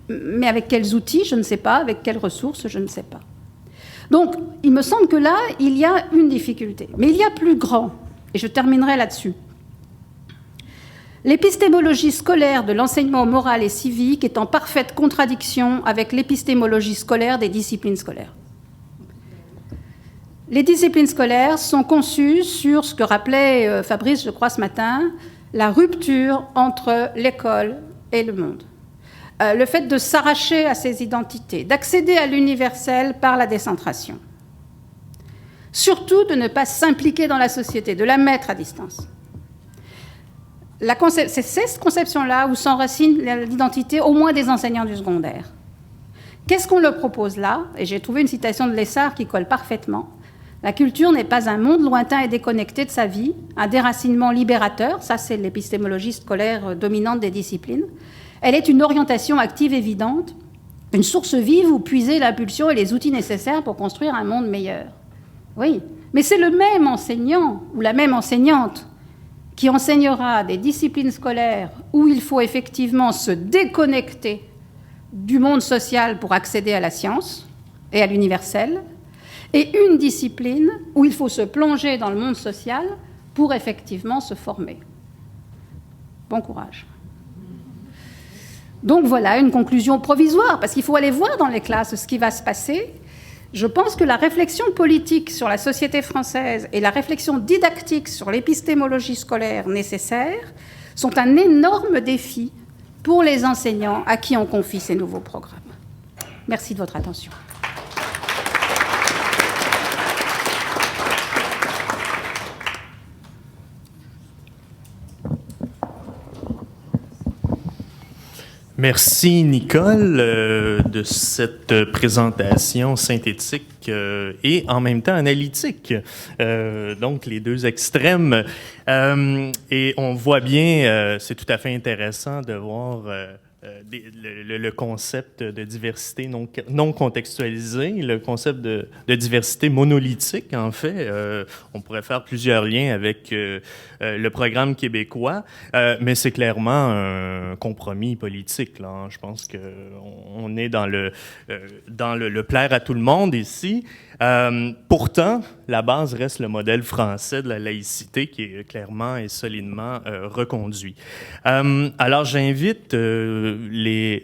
mais avec quels outils, je ne sais pas, avec quelles ressources, je ne sais pas. Donc, il me semble que là, il y a une difficulté. Mais il y a plus grand, et je terminerai là-dessus. L'épistémologie scolaire de l'enseignement moral et civique est en parfaite contradiction avec l'épistémologie scolaire des disciplines scolaires. Les disciplines scolaires sont conçues sur ce que rappelait Fabrice, je crois, ce matin, la rupture entre l'école et le monde. Le fait de s'arracher à ses identités, d'accéder à l'universel par la décentration. Surtout de ne pas s'impliquer dans la société, de la mettre à distance. C'est cette conception-là où s'enracine l'identité, au moins des enseignants du secondaire. Qu'est-ce qu'on leur propose là? Et j'ai trouvé une citation de Lessard qui colle parfaitement. La culture n'est pas un monde lointain et déconnecté de sa vie, un déracinement libérateur, ça c'est l'épistémologie scolaire dominante des disciplines. Elle est une orientation active évidente, une source vive où puiser l'impulsion et les outils nécessaires pour construire un monde meilleur. Oui, mais c'est le même enseignant ou la même enseignante qui enseignera des disciplines scolaires où il faut effectivement se déconnecter du monde social pour accéder à la science et à l'universel, et une discipline où il faut se plonger dans le monde social pour effectivement se former. Bon courage. Donc voilà, une conclusion provisoire, parce qu'il faut aller voir dans les classes ce qui va se passer. Je pense que la réflexion politique sur la société française et la réflexion didactique sur l'épistémologie scolaire nécessaire sont un énorme défi pour les enseignants à qui on confie ces nouveaux programmes. Merci de votre attention. Merci Nicole de cette présentation synthétique et en même temps analytique. Donc les deux extrêmes. Et on voit bien, c'est tout à fait intéressant de voir le concept de diversité non contextualisée, le concept de diversité monolithique, en fait. On pourrait faire plusieurs liens avec le programme québécois, mais c'est clairement un compromis politique, là, hein. Je pense qu'on est dans le plaire à tout le monde ici. Pourtant, la base reste le modèle français de la laïcité qui est clairement et solidement reconduit. Alors, j'invite les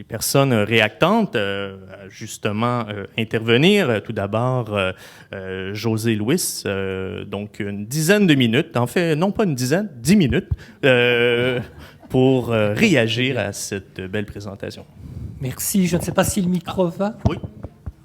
personnes réactantes à justement intervenir. Tout d'abord, José Luis, donc une dizaine de minutes, en fait, non pas une dizaine, 10 minutes, pour réagir à cette belle présentation. Merci. Je ne sais pas si le micro va. Oui.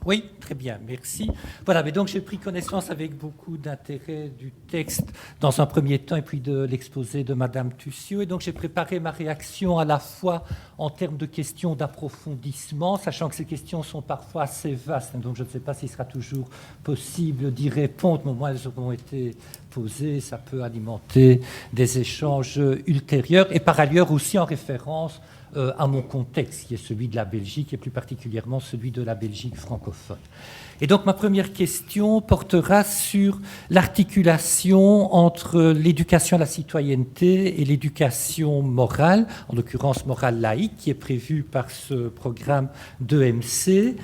Oui, très bien, merci. Voilà, mais donc j'ai pris connaissance avec beaucoup d'intérêt du texte dans un premier temps et puis de l'exposé de Madame Tussieu. Et donc j'ai préparé ma réaction à la fois en termes de questions d'approfondissement, sachant que ces questions sont parfois assez vastes. Donc je ne sais pas s'il sera toujours possible d'y répondre, mais au moins elles auront été posées. Ça peut alimenter des échanges ultérieurs et par ailleurs aussi en référence à mon contexte, qui est celui de la Belgique, et plus particulièrement celui de la Belgique francophone. Et donc ma première question portera sur l'articulation entre l'éducation à la citoyenneté et l'éducation morale, en l'occurrence morale laïque, qui est prévue par ce programme d'EMC.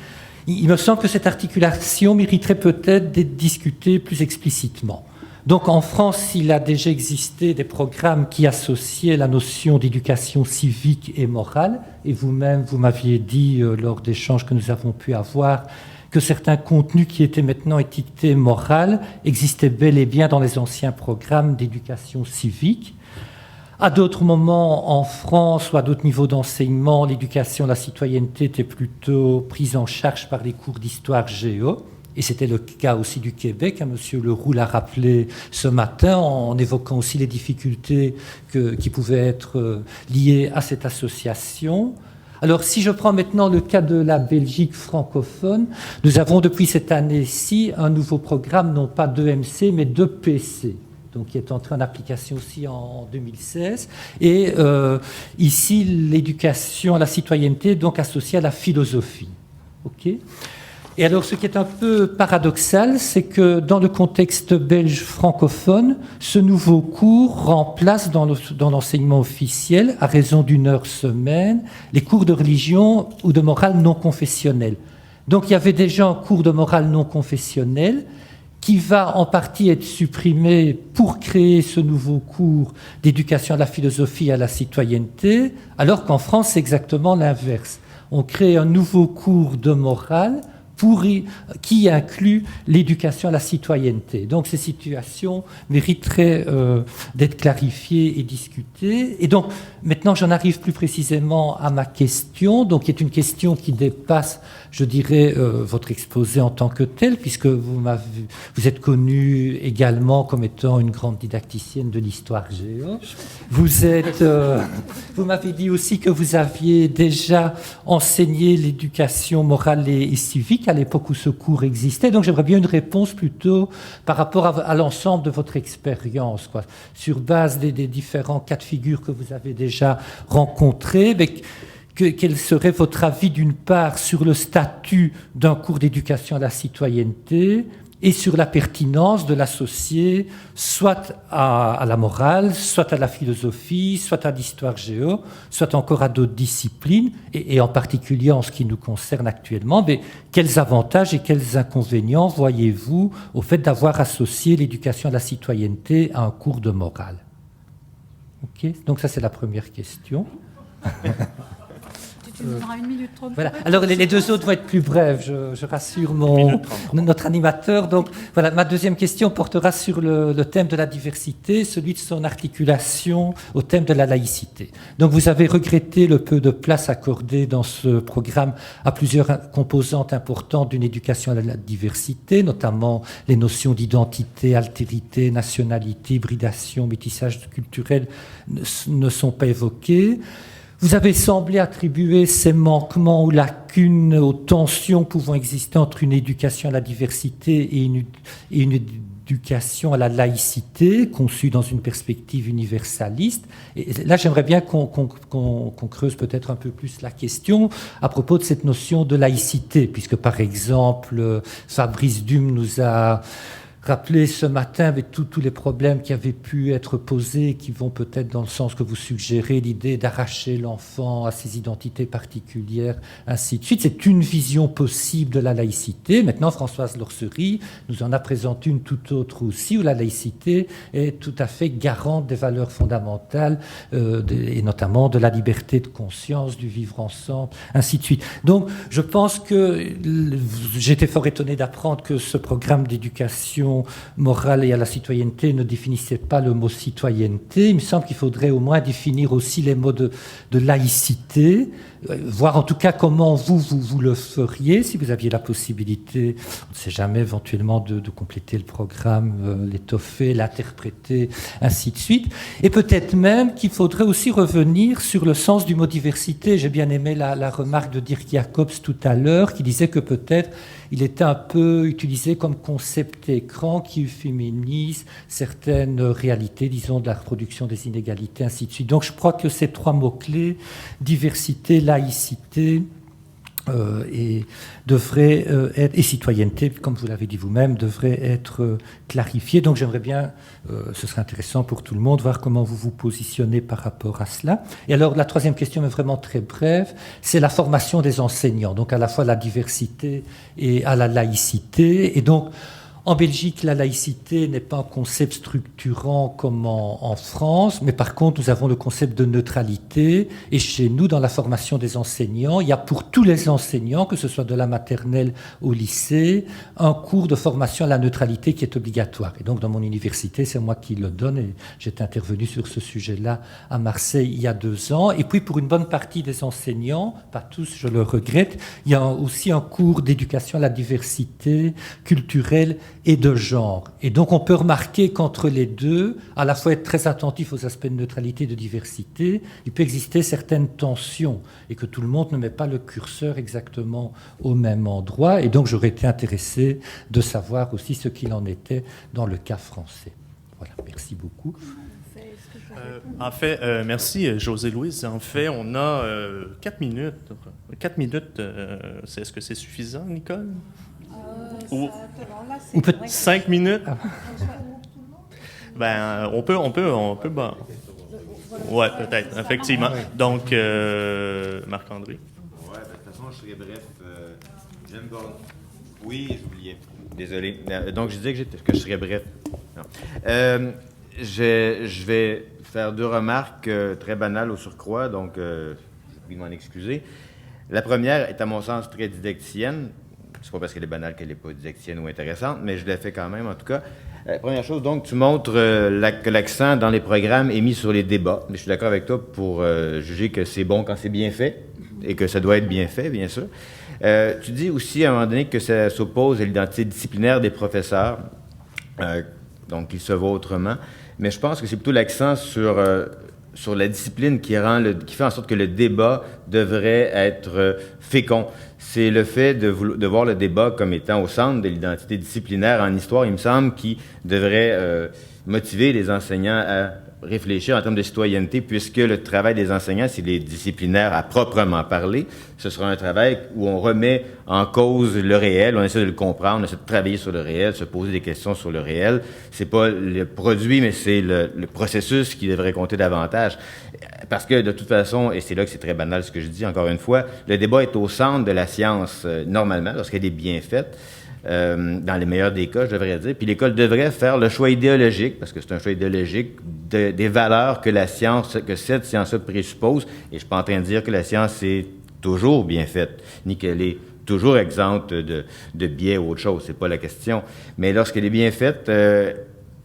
Il me semble que cette articulation mériterait peut-être d'être discutée plus explicitement. Donc en France, il a déjà existé des programmes qui associaient la notion d'éducation civique et morale. Et vous-même, vous m'aviez dit lors d'échanges que nous avons pu avoir que certains contenus qui étaient maintenant étiquetés moral existaient bel et bien dans les anciens programmes d'éducation civique. À d'autres moments, en France ou à d'autres niveaux d'enseignement, l'éducation à la citoyenneté était plutôt prise en charge par les cours d'histoire géo. Et c'était le cas aussi du Québec. Monsieur Leroux l'a rappelé ce matin en évoquant aussi les difficultés qui pouvaient être liées à cette association. Alors, si je prends maintenant le cas de la Belgique francophone, nous avons depuis cette année-ci un nouveau programme, non pas d'EMC, mais d'EPC, donc qui est entré en application aussi en 2016. Et ici, l'éducation à la citoyenneté, donc associée à la philosophie. OK ? Et alors, ce qui est un peu paradoxal, c'est que dans le contexte belge francophone, ce nouveau cours remplace dans l'enseignement officiel, à raison d'1 heure semaine, les cours de religion ou de morale non confessionnelle. Donc, il y avait déjà un cours de morale non confessionnelle qui va en partie être supprimé pour créer ce nouveau cours d'éducation à la philosophie et à la citoyenneté, alors qu'en France, c'est exactement l'inverse. On crée un nouveau cours de morale qui inclut l'éducation à la citoyenneté. Donc ces situations mériteraient d'être clarifiées et discutées. Et donc maintenant j'en arrive plus précisément à ma question, donc qui est une question qui dépasse, je dirais, votre exposé en tant que tel, puisque vous êtes connue également comme étant une grande didacticienne de l'histoire géo. Vous m'avez dit aussi que vous aviez déjà enseigné l'éducation morale et civique à l'époque où ce cours existait. Donc j'aimerais bien une réponse plutôt par rapport à l'ensemble de votre expérience, quoi, sur base des différents cas de figure que vous avez déjà rencontrés. Mais quel serait votre avis d'une part sur le statut d'un cours d'éducation à la citoyenneté et sur la pertinence de l'associer soit à la morale, soit à la philosophie, soit à l'histoire géo, soit encore à d'autres disciplines, et en particulier en ce qui nous concerne actuellement, mais quels avantages et quels inconvénients voyez-vous au fait d'avoir associé l'éducation à la citoyenneté à un cours de morale? Ok, donc ça c'est la première question. Tu nous donneras 1 minute 30. Voilà. Alors les deux autres vont être plus brèves, je rassure notre animateur. Donc voilà, ma deuxième question portera sur le thème de la diversité, celui de son articulation au thème de la laïcité. Donc vous avez regretté le peu de place accordée dans ce programme à plusieurs composantes importantes d'une éducation à la diversité, notamment les notions d'identité, altérité, nationalité, hybridation, métissage culturel ne sont pas évoquées. Vous avez semblé attribuer ces manquements ou lacunes aux tensions pouvant exister entre une éducation à la diversité et une d'éducation à la laïcité, conçue dans une perspective universaliste. Et là, j'aimerais bien qu'on creuse peut-être un peu plus la question à propos de cette notion de laïcité, puisque par exemple, Fabrice Dume nous a rappelé ce matin avec tous les problèmes qui avaient pu être posés, qui vont peut-être dans le sens que vous suggérez, l'idée d'arracher l'enfant à ses identités particulières, ainsi de suite. C'est une vision possible de la laïcité. Maintenant, Françoise Lorcerie nous en a présenté une toute autre aussi, où la laïcité est tout à fait garante des valeurs fondamentales, et notamment de la liberté de conscience, du vivre ensemble, ainsi de suite. Donc, je pense que j'étais fort étonné d'apprendre que ce programme d'éducation morale et à la citoyenneté ne définissait pas le mot citoyenneté. Il me semble qu'il faudrait au moins définir aussi les mots de laïcité, voir en tout cas comment vous le feriez, si vous aviez la possibilité, on ne sait jamais, éventuellement de compléter le programme, l'étoffer, l'interpréter, ainsi de suite. Et peut-être même qu'il faudrait aussi revenir sur le sens du mot diversité. J'ai bien aimé la remarque de Dirk Jacobs tout à l'heure, qui disait que peut-être il était un peu utilisé comme concept écran qui féminise certaines réalités, disons, de la reproduction des inégalités, ainsi de suite. Donc je crois que ces trois mots-clés, diversité, laïcité, et citoyenneté, comme vous l'avez dit vous-même, devraient être clarifiés. Donc j'aimerais bien, ce serait intéressant pour tout le monde, voir comment vous vous positionnez par rapport à cela. Et alors la troisième question est vraiment très brève, c'est la formation des enseignants, donc à la fois la diversité et à la laïcité. Et donc en Belgique, la laïcité n'est pas un concept structurant comme en France, mais par contre, nous avons le concept de neutralité. Et chez nous, dans la formation des enseignants, il y a pour tous les enseignants, que ce soit de la maternelle au lycée, un cours de formation à la neutralité qui est obligatoire. Et donc, dans mon université, c'est moi qui le donne. Et j'étais intervenu sur ce sujet-là à Marseille il y a 2 ans. Et puis, pour une bonne partie des enseignants, pas tous, je le regrette, il y a aussi un cours d'éducation à la diversité culturelle et de genre. Et donc on peut remarquer qu'entre les deux, à la fois être très attentif aux aspects de neutralité et de diversité, il peut exister certaines tensions et que tout le monde ne met pas le curseur exactement au même endroit. Et donc j'aurais été intéressé de savoir aussi ce qu'il en était dans le cas français. Voilà, merci beaucoup. En fait, merci José-Louise. En fait, on a 4 minutes. 4 minutes, est-ce que c'est suffisant, Nicole? Ou peut-être 5 minutes? Ben, on peut, bon. Ouais, peut-être, effectivement. Donc, Marc-André. Ouais, de toute façon, je serai bref. J'aime pas. Oui, j'oubliais. Désolé. Donc, je disais que je serais bref. Non. Je vais faire 2 remarques très banales au surcroît, donc je prie de m'en excuser. La première est, à mon sens, très didacticienne. C'est pas parce qu'elle est banale qu'elle n'est pas didacticienne ou intéressante, mais je la fais quand même, en tout cas. Première chose, donc, tu montres que l'accent dans les programmes est mis sur les débats. Mais je suis d'accord avec toi pour juger que c'est bon quand c'est bien fait et que ça doit être bien fait, bien sûr. Tu dis aussi, à un moment donné, que ça s'oppose à l'identité disciplinaire des professeurs, donc qu'ils se voient autrement. Mais je pense que c'est plutôt l'accent sur la discipline qui fait en sorte que le débat devrait être fécond. C'est le fait de voir le débat comme étant au centre de l'identité disciplinaire en histoire, il me semble, qui devrait motiver les enseignants à réfléchir en termes de citoyenneté, puisque le travail des enseignants, c'est les disciplinaires à proprement parler. Ce sera un travail où on remet en cause le réel, on essaie de le comprendre, on essaie de travailler sur le réel, se poser des questions sur le réel. C'est pas le produit, mais c'est le processus qui devrait compter davantage. Parce que, de toute façon, et c'est là que c'est très banal ce que je dis, encore une fois, le débat est au centre de la science, normalement, lorsqu'elle est bien faite. Dans les meilleurs des cas, je devrais dire. Puis l'école devrait faire le choix idéologique, parce que c'est un choix idéologique, des valeurs que cette science présuppose. Et je ne suis pas en train de dire que la science est toujours bien faite, ni qu'elle est toujours exempte de biais ou autre chose. C'est pas la question. Mais lorsqu'elle est bien faite,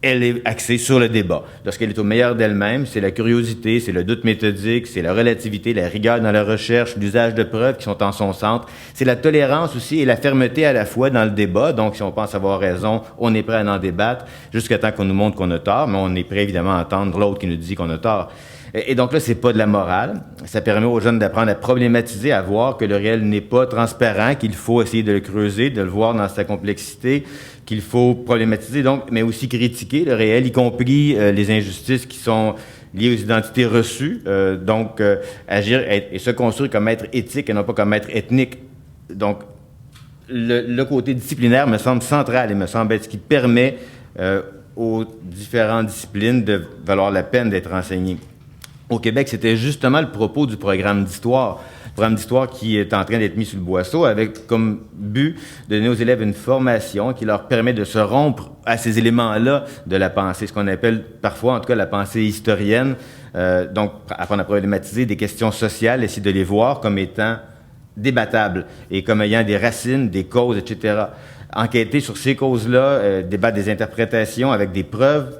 elle est axée sur le débat. Lorsqu'elle est au meilleur d'elle-même, c'est la curiosité, c'est le doute méthodique, c'est la relativité, la rigueur dans la recherche, l'usage de preuves qui sont en son centre. C'est la tolérance aussi et la fermeté à la fois dans le débat. Donc, si on pense avoir raison, on est prêt à en débattre jusqu'à temps qu'on nous montre qu'on a tort, mais on est prêt évidemment à entendre l'autre qui nous dit qu'on a tort. Et donc là, c'est pas de la morale. Ça permet aux jeunes d'apprendre à problématiser, à voir que le réel n'est pas transparent, qu'il faut essayer de le creuser, de le voir dans sa complexité, qu'il faut problématiser, donc, mais aussi critiquer le réel, y compris les injustices qui sont liées aux identités reçues. Donc, agir et se construire comme être éthique et non pas comme être ethnique. Donc, le côté disciplinaire me semble central et me semble être ce qui permet aux différentes disciplines de valoir la peine d'être enseignées. Au Québec, c'était justement le propos du programme d'histoire. Le programme d'histoire qui est en train d'être mis sur le boisseau avec comme but de donner aux élèves une formation qui leur permet de se rompre à ces éléments-là de la pensée, ce qu'on appelle parfois, en tout cas, la pensée historienne. Donc, apprendre à problématiser des questions sociales, essayer de les voir comme étant débattables et comme ayant des racines, des causes, etc. Enquêter sur ces causes-là, débattre des interprétations avec des preuves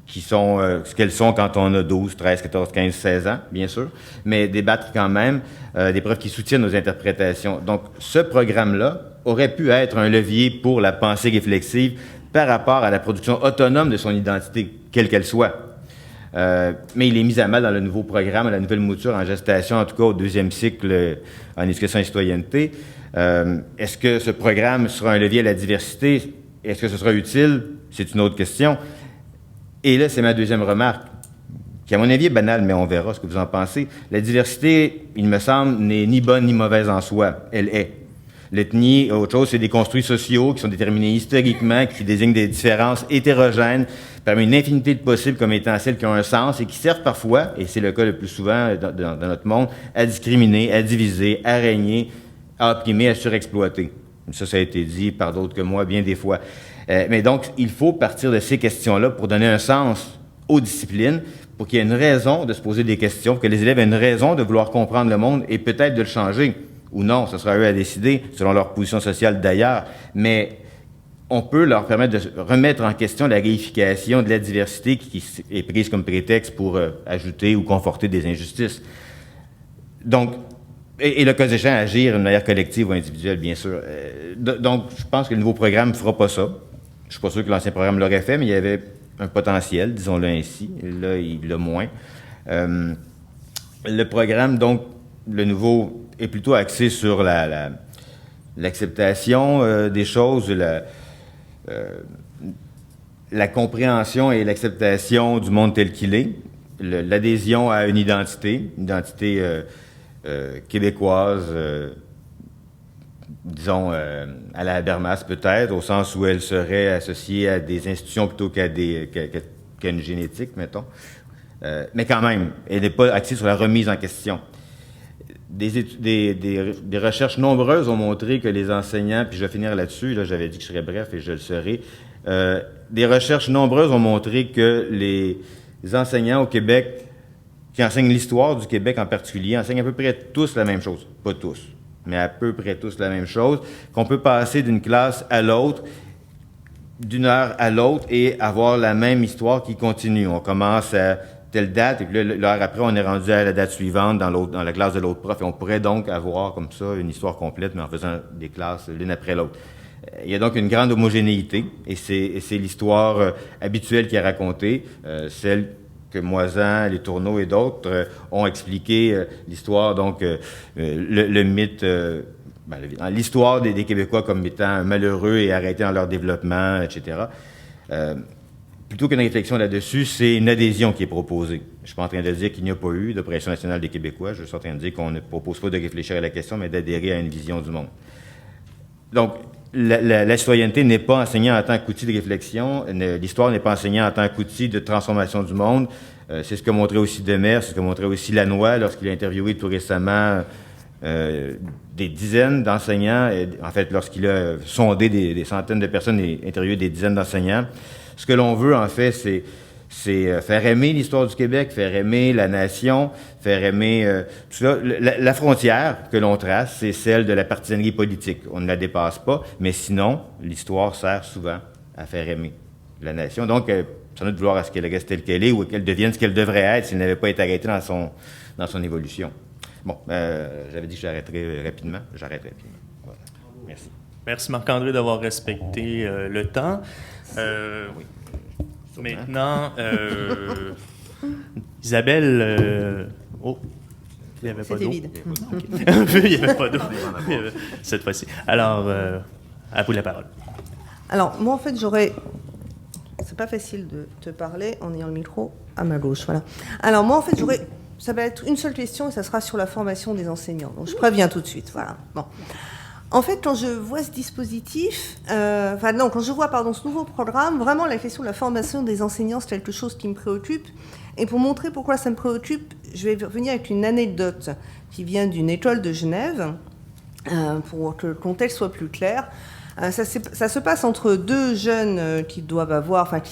qui sont ce qu'elles sont quand on a 12, 13, 14, 15, 16 ans, bien sûr, mais débattre quand même des preuves qui soutiennent nos interprétations. Donc, ce programme-là aurait pu être un levier pour la pensée réflexive par rapport à la production autonome de son identité, quelle qu'elle soit. Mais il est mis à mal dans le nouveau programme, à la nouvelle mouture en gestation, en tout cas au 2e cycle en éducation et citoyenneté. Est-ce que ce programme sera un levier à la diversité? Est-ce que ce sera utile? C'est une autre question. Et là, c'est ma deuxième remarque, qui à mon avis est banale, mais on verra ce que vous en pensez. La diversité, il me semble, n'est ni bonne ni mauvaise en soi. Elle est. L'ethnie, autre chose, c'est des construits sociaux qui sont déterminés historiquement, qui désignent des différences hétérogènes, parmi une infinité de possibles comme étant celles qui ont un sens et qui servent parfois, et c'est le cas le plus souvent dans notre monde, à discriminer, à diviser, à régner, à opprimer, à surexploiter. Ça a été dit par d'autres que moi bien des fois. Mais donc, il faut partir de ces questions-là pour donner un sens aux disciplines, pour qu'il y ait une raison de se poser des questions, pour que les élèves aient une raison de vouloir comprendre le monde et peut-être de le changer. Ou non, ce sera eux à décider, selon leur position sociale d'ailleurs. Mais on peut leur permettre de remettre en question la réification de la diversité qui est prise comme prétexte pour ajouter ou conforter des injustices. Donc, et le cas échéant, agir d'une manière collective ou individuelle, bien sûr. Donc, je pense que le nouveau programme ne fera pas ça. Je ne suis pas sûr que l'ancien programme l'aurait fait, mais il y avait un potentiel, disons-le ainsi. Là, il l'a moins. Le programme, donc, le nouveau, est plutôt axé sur l'acceptation des choses, la compréhension et l'acceptation du monde tel qu'il est, l'adhésion à une identité québécoise, disons, à la Habermas peut-être, au sens où elle serait associée à des institutions plutôt qu'à une génétique, mettons. Mais quand même, elle n'est pas axée sur la remise en question. Des recherches nombreuses ont montré que les enseignants, puis je vais finir là-dessus, là j'avais dit que je serais bref et je le serai, des recherches nombreuses ont montré que les enseignants au Québec qui enseignent l'histoire du Québec en particulier, enseignent à peu près tous la même chose. Pas tous, mais à peu près tous la même chose, qu'on peut passer d'une classe à l'autre, d'une heure à l'autre, et avoir la même histoire qui continue. On commence à telle date, et puis l'heure après, on est rendu à la date suivante dans la classe de l'autre prof, et on pourrait donc avoir comme ça une histoire complète, mais en faisant des classes l'une après l'autre. Il y a donc une grande homogénéité, et c'est l'histoire habituelle qui est racontée, celle que Moisan, Les Tourneaux et d'autres ont expliqué l'histoire, donc le mythe, l'histoire des Québécois comme étant malheureux et arrêtés dans leur développement, etc. Plutôt qu'une réflexion là-dessus, c'est une adhésion qui est proposée. Je ne suis pas en train de dire qu'il n'y a pas eu de pression nationale des Québécois, je suis en train de dire qu'on ne propose pas de réfléchir à la question, mais d'adhérer à une vision du monde. Donc, la citoyenneté n'est pas enseignée en tant qu'outil de réflexion, l'histoire n'est pas enseignée en tant qu'outil de transformation du monde. C'est ce que montrait aussi Demers, c'est ce que montrait aussi Lanois lorsqu'il a interviewé tout récemment des dizaines d'enseignants, en fait, lorsqu'il a sondé des centaines de personnes et interviewé des dizaines d'enseignants. Ce que l'on veut, en fait, c'est faire aimer l'histoire du Québec, faire aimer la nation, faire aimer tout ça. La frontière que l'on trace, c'est celle de la partisanerie politique. On ne la dépasse pas, mais sinon, l'histoire sert souvent à faire aimer la nation. Donc, sans doute vouloir à ce qu'elle reste telle qu'elle est ou qu'elle devienne ce qu'elle devrait être s'il n'avait pas été arrêtée dans son évolution. Bon, j'avais dit que j'arrêterais rapidement. J'arrête rapidement. Voilà. Merci. Merci Marc-André d'avoir respecté le temps. Oui. Maintenant, Isabelle, il n'y avait pas d'eau. C'était vide. Il n'y avait pas d'eau cette fois-ci. Alors, à vous la parole. Alors, moi, en fait, c'est pas facile de te parler en ayant le micro à ma gauche, voilà. Alors, moi, en fait, ça va être une seule question et ça sera sur la formation des enseignants. Donc, je préviens tout de suite, voilà. Bon. En fait, quand je vois ce dispositif, quand je vois, ce nouveau programme, vraiment, la question de la formation des enseignants, c'est quelque chose qui me préoccupe. Et pour montrer pourquoi ça me préoccupe, je vais revenir avec une anecdote qui vient d'une école de Genève, pour que le contexte soit plus clair. Ça se passe entre deux jeunes qui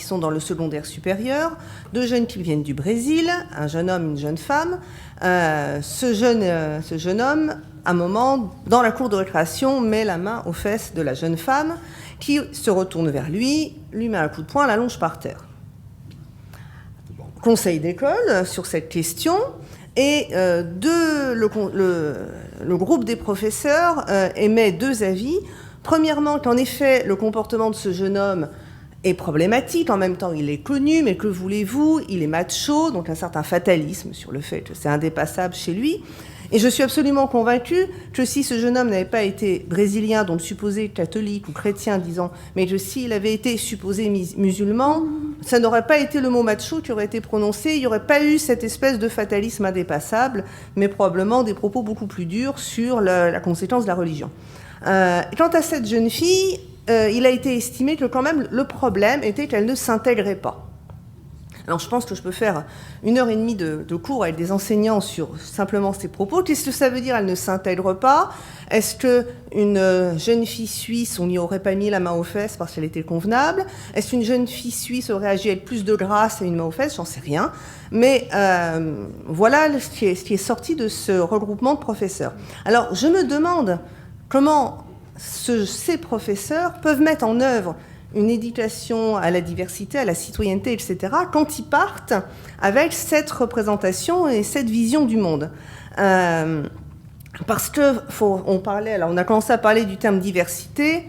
sont dans le secondaire supérieur, deux jeunes qui viennent du Brésil, un jeune homme, une jeune femme. Ce jeune homme, à un moment, dans la cour de récréation, met la main aux fesses de la jeune femme, qui se retourne vers lui met un coup de poing, l'allonge par terre. Conseil d'école sur cette question, et le groupe des professeurs émet deux avis. Premièrement, qu'en effet, le comportement de ce jeune homme est problématique. En même temps, il est connu, mais que voulez-vous ? Il est macho, donc un certain fatalisme sur le fait que c'est indépassable chez lui. Et je suis absolument convaincue que si ce jeune homme n'avait pas été brésilien, donc supposé catholique ou chrétien, disons, mais que s'il avait été supposé musulman, ça n'aurait pas été le mot macho qui aurait été prononcé, il n'y aurait pas eu cette espèce de fatalisme indépassable, mais probablement des propos beaucoup plus durs sur la conséquence de la religion. Quant à cette jeune fille, il a été estimé que quand même le problème était qu'elle ne s'intégrait pas. Alors je pense que je peux faire 1h30 de cours avec des enseignants sur simplement ces propos. Qu'est-ce que ça veut dire, elle ne s'intègre pas ? Est-ce qu'une jeune fille suisse, on n'y aurait pas mis la main aux fesses parce qu'elle était convenable ? Est-ce qu'une jeune fille suisse aurait agi avec plus de grâce à une main aux fesses ? J'en sais rien. Mais voilà ce qui est sorti de ce regroupement de professeurs. Alors je me demande comment ces professeurs peuvent mettre en œuvre une éducation à la diversité, à la citoyenneté, etc., quand ils partent avec cette représentation et cette vision du monde. Parce que on a commencé à parler du terme diversité.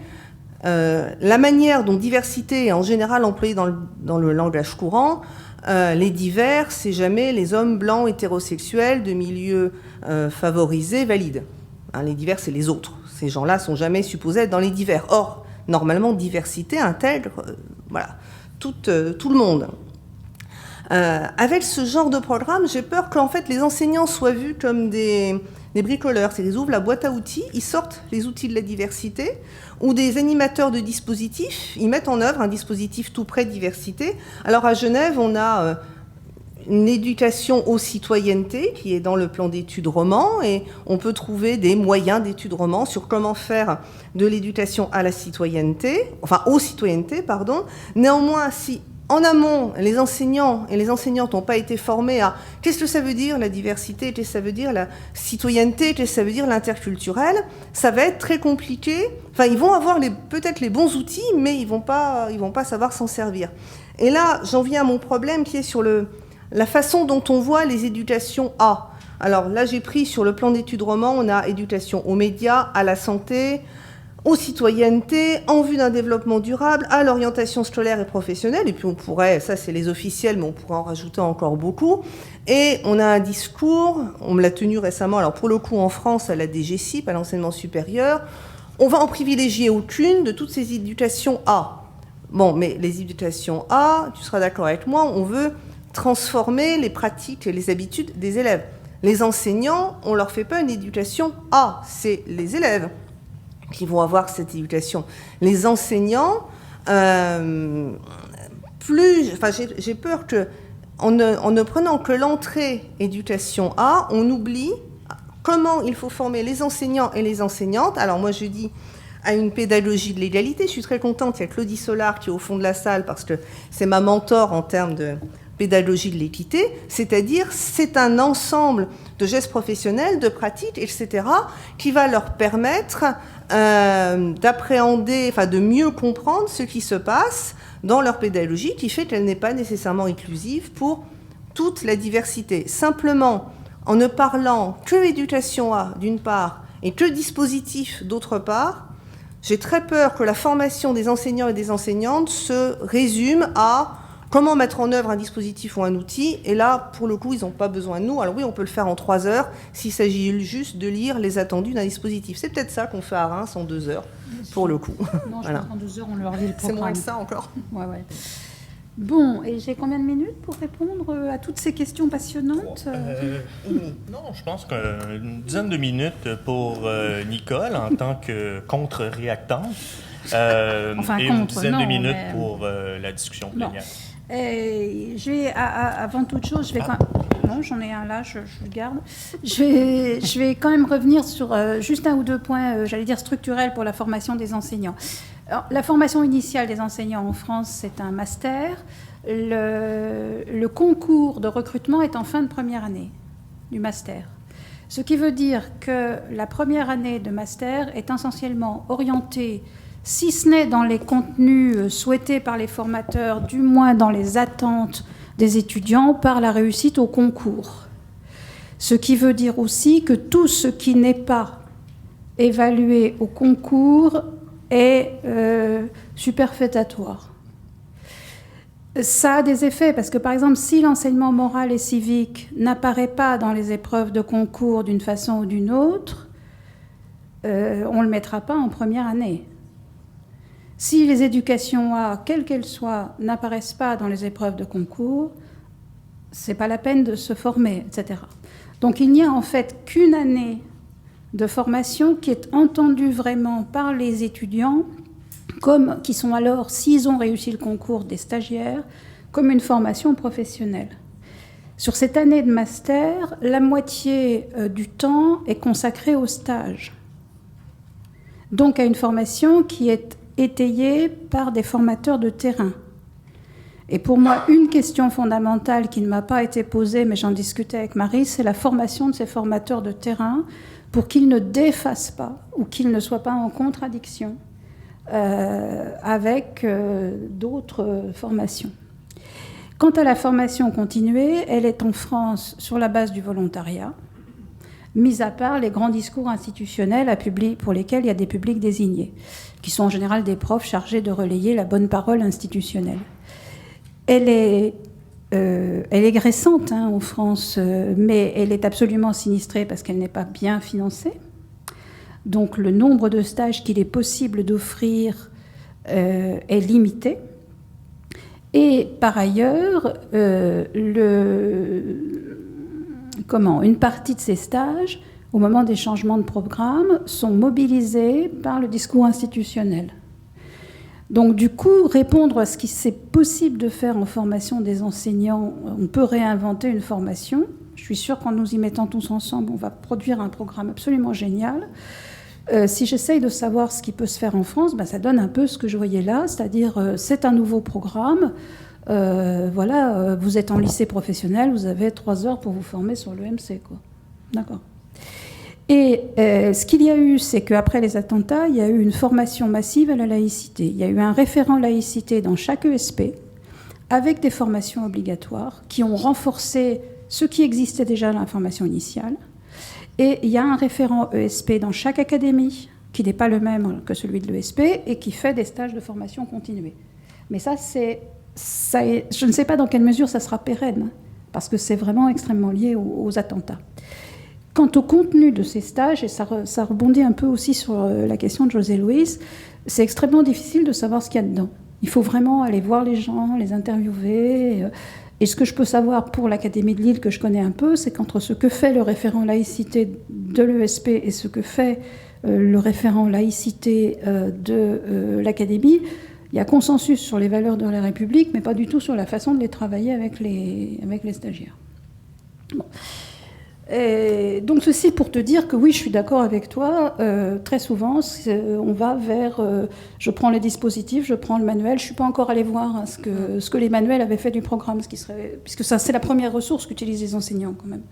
La manière dont diversité est en général employée dans le langage courant, les divers, c'est jamais les hommes blancs hétérosexuels de milieux favorisés valides. Les divers, c'est les autres. Ces gens-là sont jamais supposés être dans les divers. Or, normalement, diversité intègre tout le monde. Avec ce genre de programme, j'ai peur qu'en fait les enseignants soient vus comme des bricoleurs. C'est qu'ils ouvrent la boîte à outils, ils sortent les outils de la diversité, ou des animateurs de dispositifs, ils mettent en œuvre un dispositif tout près de diversité. Alors à Genève, on a une éducation aux citoyennetés qui est dans le plan d'études roman, et on peut trouver des moyens d'études roman sur comment faire de l'éducation à la citoyenneté, aux citoyennetés, pardon. Néanmoins, si en amont, les enseignants et les enseignantes n'ont pas été formés à qu'est-ce que ça veut dire la diversité, qu'est-ce que ça veut dire la citoyenneté, qu'est-ce que ça veut dire l'interculturel, ça va être très compliqué. Ils vont avoir peut-être les bons outils, mais ils vont pas savoir s'en servir. Et là, j'en viens à mon problème qui est sur la façon dont on voit les éducations A. Alors là, j'ai pris sur le plan d'études roman, on a éducation aux médias, à la santé, aux citoyennetés, en vue d'un développement durable, à l'orientation scolaire et professionnelle. Et puis on pourrait, ça c'est les officiels, mais on pourrait en rajouter encore beaucoup. Et on a un discours, on me l'a tenu récemment, alors pour le coup en France, à la DGCIP, à l'enseignement supérieur, on va en privilégier aucune de toutes ces éducations A. Bon, mais les éducations A, tu seras d'accord avec moi, on veut transformer les pratiques et les habitudes des élèves. Les enseignants, on ne leur fait pas une éducation A, c'est les élèves qui vont avoir cette éducation. Les enseignants, j'ai peur qu'en ne prenant que l'entrée éducation A, on oublie comment il faut former les enseignants et les enseignantes. Alors moi je dis à une pédagogie de l'égalité, je suis très contente, il y a Claudie Solar qui est au fond de la salle parce que c'est ma mentor en termes de pédagogie de l'équité, c'est-à-dire c'est un ensemble de gestes professionnels, de pratiques, etc., qui va leur permettre d'appréhender, de mieux comprendre ce qui se passe dans leur pédagogie, qui fait qu'elle n'est pas nécessairement inclusive pour toute la diversité. Simplement, en ne parlant que éducation A, d'une part, et que dispositif, d'autre part, j'ai très peur que la formation des enseignants et des enseignantes se résume à comment mettre en œuvre un dispositif ou un outil. Et là, pour le coup, ils n'ont pas besoin de nous. Alors oui, on peut le faire en 3 heures s'il s'agit juste de lire les attendus d'un dispositif. C'est peut-être ça qu'on fait à Reims en 2 heures, pour le coup. Non, je Voilà. pense qu'en 2 heures, on leur lit le C'est programme. moins que ça encore. Ouais. Bon, et j'ai combien de minutes pour répondre à toutes ces questions passionnantes Non, je pense qu'une dizaine de minutes pour Nicole en tant que contre-réactante. Enfin, et contre, une dizaine non, de minutes mais- pour la discussion plénière. Et avant toute chose, je vais non, j'en ai un là, je le garde. Je vais quand même revenir sur juste un ou deux points, j'allais dire structurels pour la formation des enseignants. Alors, la formation initiale des enseignants en France, c'est un master. Le concours de recrutement est en fin de première année du master. Ce qui veut dire que la première année de master est essentiellement orientée, si ce n'est dans les contenus souhaités par les formateurs, du moins dans les attentes des étudiants, par la réussite au concours. Ce qui veut dire aussi que tout ce qui n'est pas évalué au concours est superfétatoire. Ça a des effets, parce que par exemple, si l'enseignement moral et civique n'apparaît pas dans les épreuves de concours d'une façon ou d'une autre, on ne le mettra pas en première année. Si les éducations A, quelles qu'elles soient, n'apparaissent pas dans les épreuves de concours, c'est pas la peine de se former, etc. Donc il n'y a en fait qu'une année de formation qui est entendue vraiment par les étudiants, qui sont alors, s'ils ont réussi le concours, des stagiaires, comme une formation professionnelle. Sur cette année de master, la moitié du temps est consacrée au stage. Donc à une formation qui est étayée par des formateurs de terrain. Et pour moi, une question fondamentale qui ne m'a pas été posée, mais j'en discutais avec Marie, c'est la formation de ces formateurs de terrain pour qu'ils ne défassent pas ou qu'ils ne soient pas en contradiction avec d'autres formations. Quant à la formation continuée, elle est en France sur la base du volontariat, mis à part les grands discours institutionnels pour lesquels il y a des publics désignés, qui sont en général des profs chargés de relayer la bonne parole institutionnelle. Elle est récente en France, mais elle est absolument sinistrée parce qu'elle n'est pas bien financée. Donc le nombre de stages qu'il est possible d'offrir est limité. Et par ailleurs, une partie de ces stages, au moment des changements de programme, sont mobilisés par le discours institutionnel. Donc du coup, répondre à ce qui c'est possible de faire en formation des enseignants, on peut réinventer une formation. Je suis sûre qu'en nous y mettant tous ensemble, on va produire un programme absolument génial. Si j'essaye de savoir ce qui peut se faire en France, ça donne un peu ce que je voyais là, c'est-à-dire c'est un nouveau programme. Vous êtes en lycée professionnel, vous avez 3 heures pour vous former sur l'EMC, quoi. D'accord. Et ce qu'il y a eu, c'est qu'après les attentats, il y a eu une formation massive à la laïcité. Il y a eu un référent laïcité dans chaque ESP, avec des formations obligatoires, qui ont renforcé ce qui existait déjà dans la formation initiale. Et il y a un référent ESP dans chaque académie, qui n'est pas le même que celui de l'ESP, et qui fait des stages de formation continuée. Mais ça, je ne sais pas dans quelle mesure ça sera pérenne, parce que c'est vraiment extrêmement lié aux attentats. Quant au contenu de ces stages, et ça rebondit un peu aussi sur la question de José Luis, c'est extrêmement difficile de savoir ce qu'il y a dedans. Il faut vraiment aller voir les gens, les interviewer. Et ce que je peux savoir pour l'Académie de Lille, que je connais un peu, c'est qu'entre ce que fait le référent laïcité de l'ESP et ce que fait le référent laïcité de l'Académie, il y a consensus sur les valeurs de la République, mais pas du tout sur la façon de les travailler avec les stagiaires. Bon. Et donc ceci pour te dire que oui, je suis d'accord avec toi, très souvent on va vers, je prends les dispositifs, je prends le manuel, je ne suis pas encore allée voir ce que les manuels avaient fait du programme, puisque ça c'est la première ressource qu'utilisent les enseignants quand même.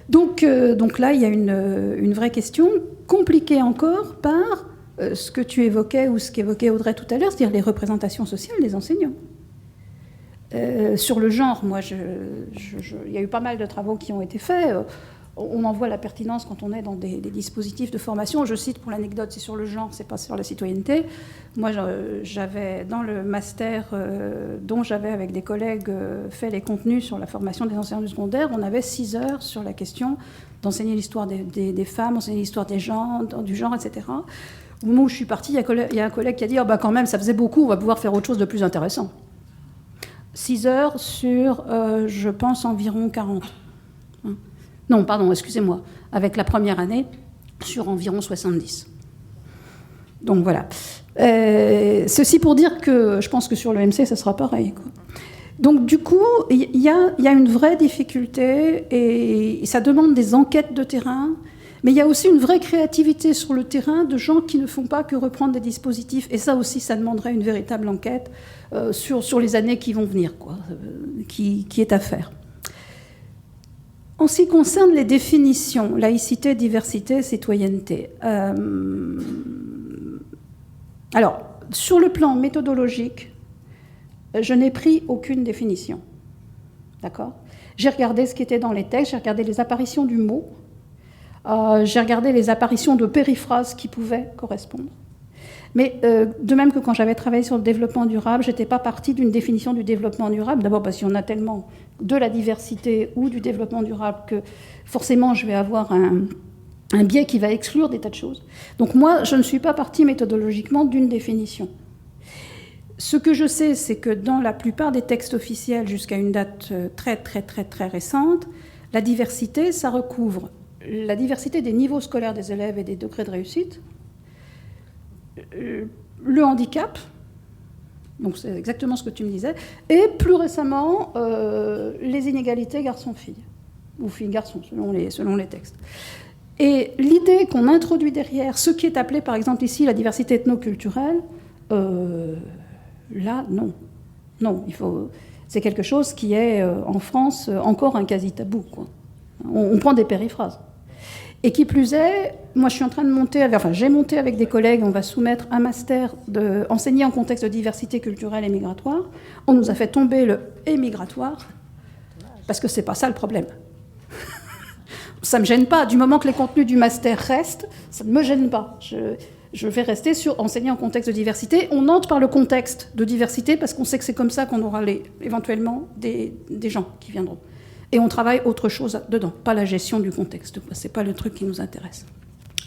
Donc là, il y a une vraie question, compliquée encore par ce que tu évoquais ou ce qu'évoquait Audrey tout à l'heure, c'est-à-dire les représentations sociales des enseignants. Sur le genre, moi, il y a eu pas mal de travaux qui ont été faits. on en voit la pertinence quand on est dans des dispositifs de formation. Je cite pour l'anecdote, c'est sur le genre, c'est pas sur la citoyenneté. Moi, j'avais, dans le master dont j'avais avec des collègues fait les contenus sur la formation des enseignants du secondaire, on avait 6 heures sur la question d'enseigner l'histoire des femmes, enseigner l'histoire du genre, etc. Au moment où je suis partie, il y a un collègue qui a dit « quand même, ça faisait beaucoup, on va pouvoir faire autre chose de plus intéressant ». 6 heures sur, je pense, environ 40. Non, pardon, excusez-moi. Avec la première année, sur environ 70. Donc voilà. Ceci pour dire que je pense que sur l'EMC, ça sera pareil, quoi. Donc du coup, il y a une vraie difficulté et ça demande des enquêtes de terrain, mais il y a aussi une vraie créativité sur le terrain de gens qui ne font pas que reprendre des dispositifs. Et ça aussi, ça demanderait une véritable enquête sur les années qui vont venir, quoi, qui est à faire. En ce qui concerne les définitions, laïcité, diversité, citoyenneté, alors, sur le plan méthodologique, je n'ai pris aucune définition. D'accord ? J'ai regardé ce qui était dans les textes, j'ai regardé les apparitions du mot, j'ai regardé les apparitions de périphrases qui pouvaient correspondre. Mais de même que quand j'avais travaillé sur le développement durable, je n'étais pas partie d'une définition du développement durable. D'abord parce qu'il y en a tellement de la diversité ou du développement durable que forcément je vais avoir un biais qui va exclure des tas de choses. Donc moi, je ne suis pas partie méthodologiquement d'une définition. Ce que je sais, c'est que dans la plupart des textes officiels, jusqu'à une date très, très, très, très récente, la diversité, ça recouvre la diversité des niveaux scolaires des élèves et des degrés de réussite, le handicap, donc c'est exactement ce que tu me disais, et plus récemment, les inégalités garçons-filles, ou filles-garçons, selon les textes. Et l'idée qu'on introduit derrière, ce qui est appelé par exemple ici la diversité ethnoculturelle, là, non. Non, c'est quelque chose qui est, en France, encore un quasi-tabou, quoi. On prend des périphrases. Et qui plus est, moi je suis en train de monter, j'ai monté avec des collègues, on va soumettre un master enseigné en contexte de diversité culturelle et migratoire. On nous a fait tomber le « et migratoire » parce que c'est pas ça le problème. Ça me gêne pas, du moment que les contenus du master restent, ça ne me gêne pas. Je vais rester sur enseigner en contexte de diversité. On entre par le contexte de diversité parce qu'on sait que c'est comme ça qu'on aura éventuellement des gens qui viendront. Et on travaille autre chose dedans, pas la gestion du contexte. C'est pas le truc qui nous intéresse.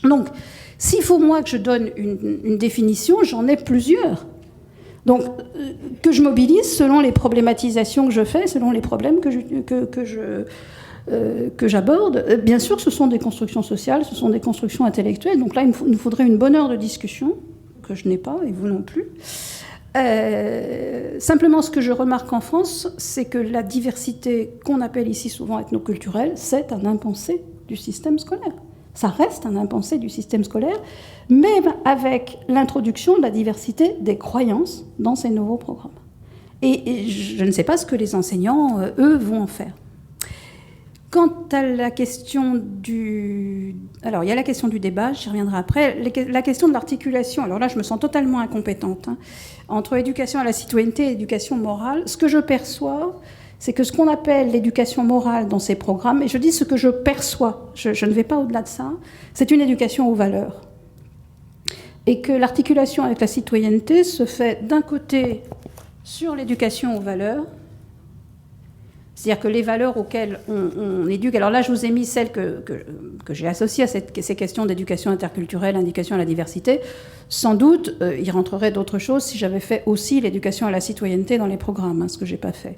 Donc, s'il faut moi que je donne une définition, j'en ai plusieurs. Donc, que je mobilise selon les problématisations que je fais, selon les problèmes que j'aborde. Bien sûr, ce sont des constructions sociales, ce sont des constructions intellectuelles. Donc là, il nous faudrait une bonne heure de discussion, que je n'ai pas, et vous non plus. Simplement, ce que je remarque en France, c'est que la diversité qu'on appelle ici souvent ethnoculturelle, c'est un impensé du système scolaire. Ça reste un impensé du système scolaire, même avec l'introduction de la diversité des croyances dans ces nouveaux programmes. Et je ne sais pas ce que les enseignants, eux, vont en faire. Quant à la question Alors, il y a la question du débat, j'y reviendrai après. La question de l'articulation, alors là, je me sens totalement incompétente, entre éducation à la citoyenneté et éducation morale. Ce que je perçois, c'est que ce qu'on appelle l'éducation morale dans ces programmes, et je dis ce que je perçois, je ne vais pas au-delà de ça, c'est une éducation aux valeurs. Et que l'articulation avec la citoyenneté se fait d'un côté sur l'éducation aux valeurs, c'est-à-dire que les valeurs auxquelles on éduque... Alors là, je vous ai mis celles que j'ai associées à ces questions d'éducation interculturelle, d'éducation à la diversité. Sans doute, il rentrerait d'autres choses si j'avais fait aussi l'éducation à la citoyenneté dans les programmes, ce que je n'ai pas fait.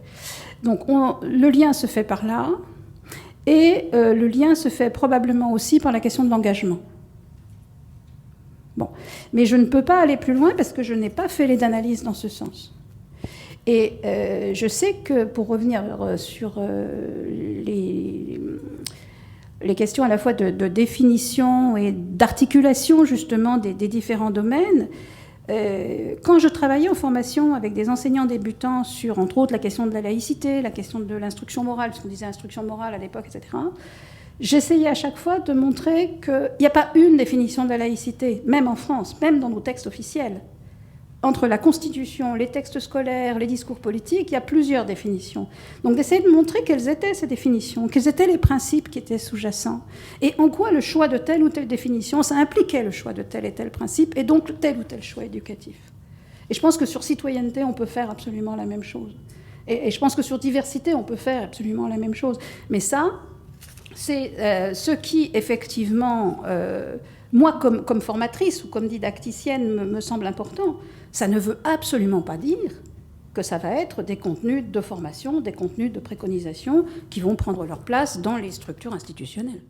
Donc le lien se fait par là, et le lien se fait probablement aussi par la question de l'engagement. Bon. Mais je ne peux pas aller plus loin parce que je n'ai pas fait les analyses dans ce sens. Et je sais que, pour revenir sur les questions à la fois de définition et d'articulation justement des différents domaines, quand je travaillais en formation avec des enseignants débutants sur, entre autres, la question de la laïcité, la question de l'instruction morale, parce qu'on disait instruction morale à l'époque, etc., j'essayais à chaque fois de montrer qu'il n'y a pas une définition de la laïcité, même en France, même dans nos textes officiels. entre la Constitution, les textes scolaires, les discours politiques, il y a plusieurs définitions. Donc d'essayer de montrer quelles étaient ces définitions, quels étaient les principes qui étaient sous-jacents, et en quoi le choix de telle ou telle définition, ça impliquait le choix de tel et tel principe, et donc tel ou tel choix éducatif. Et je pense que sur citoyenneté, on peut faire absolument la même chose. Et je pense que sur diversité, on peut faire absolument la même chose. Mais ça, c'est ce qui, effectivement, moi, comme formatrice ou comme didacticienne, me semble important. Ça ne veut absolument pas dire que ça va être des contenus de formation, des contenus de préconisation qui vont prendre leur place dans les structures institutionnelles.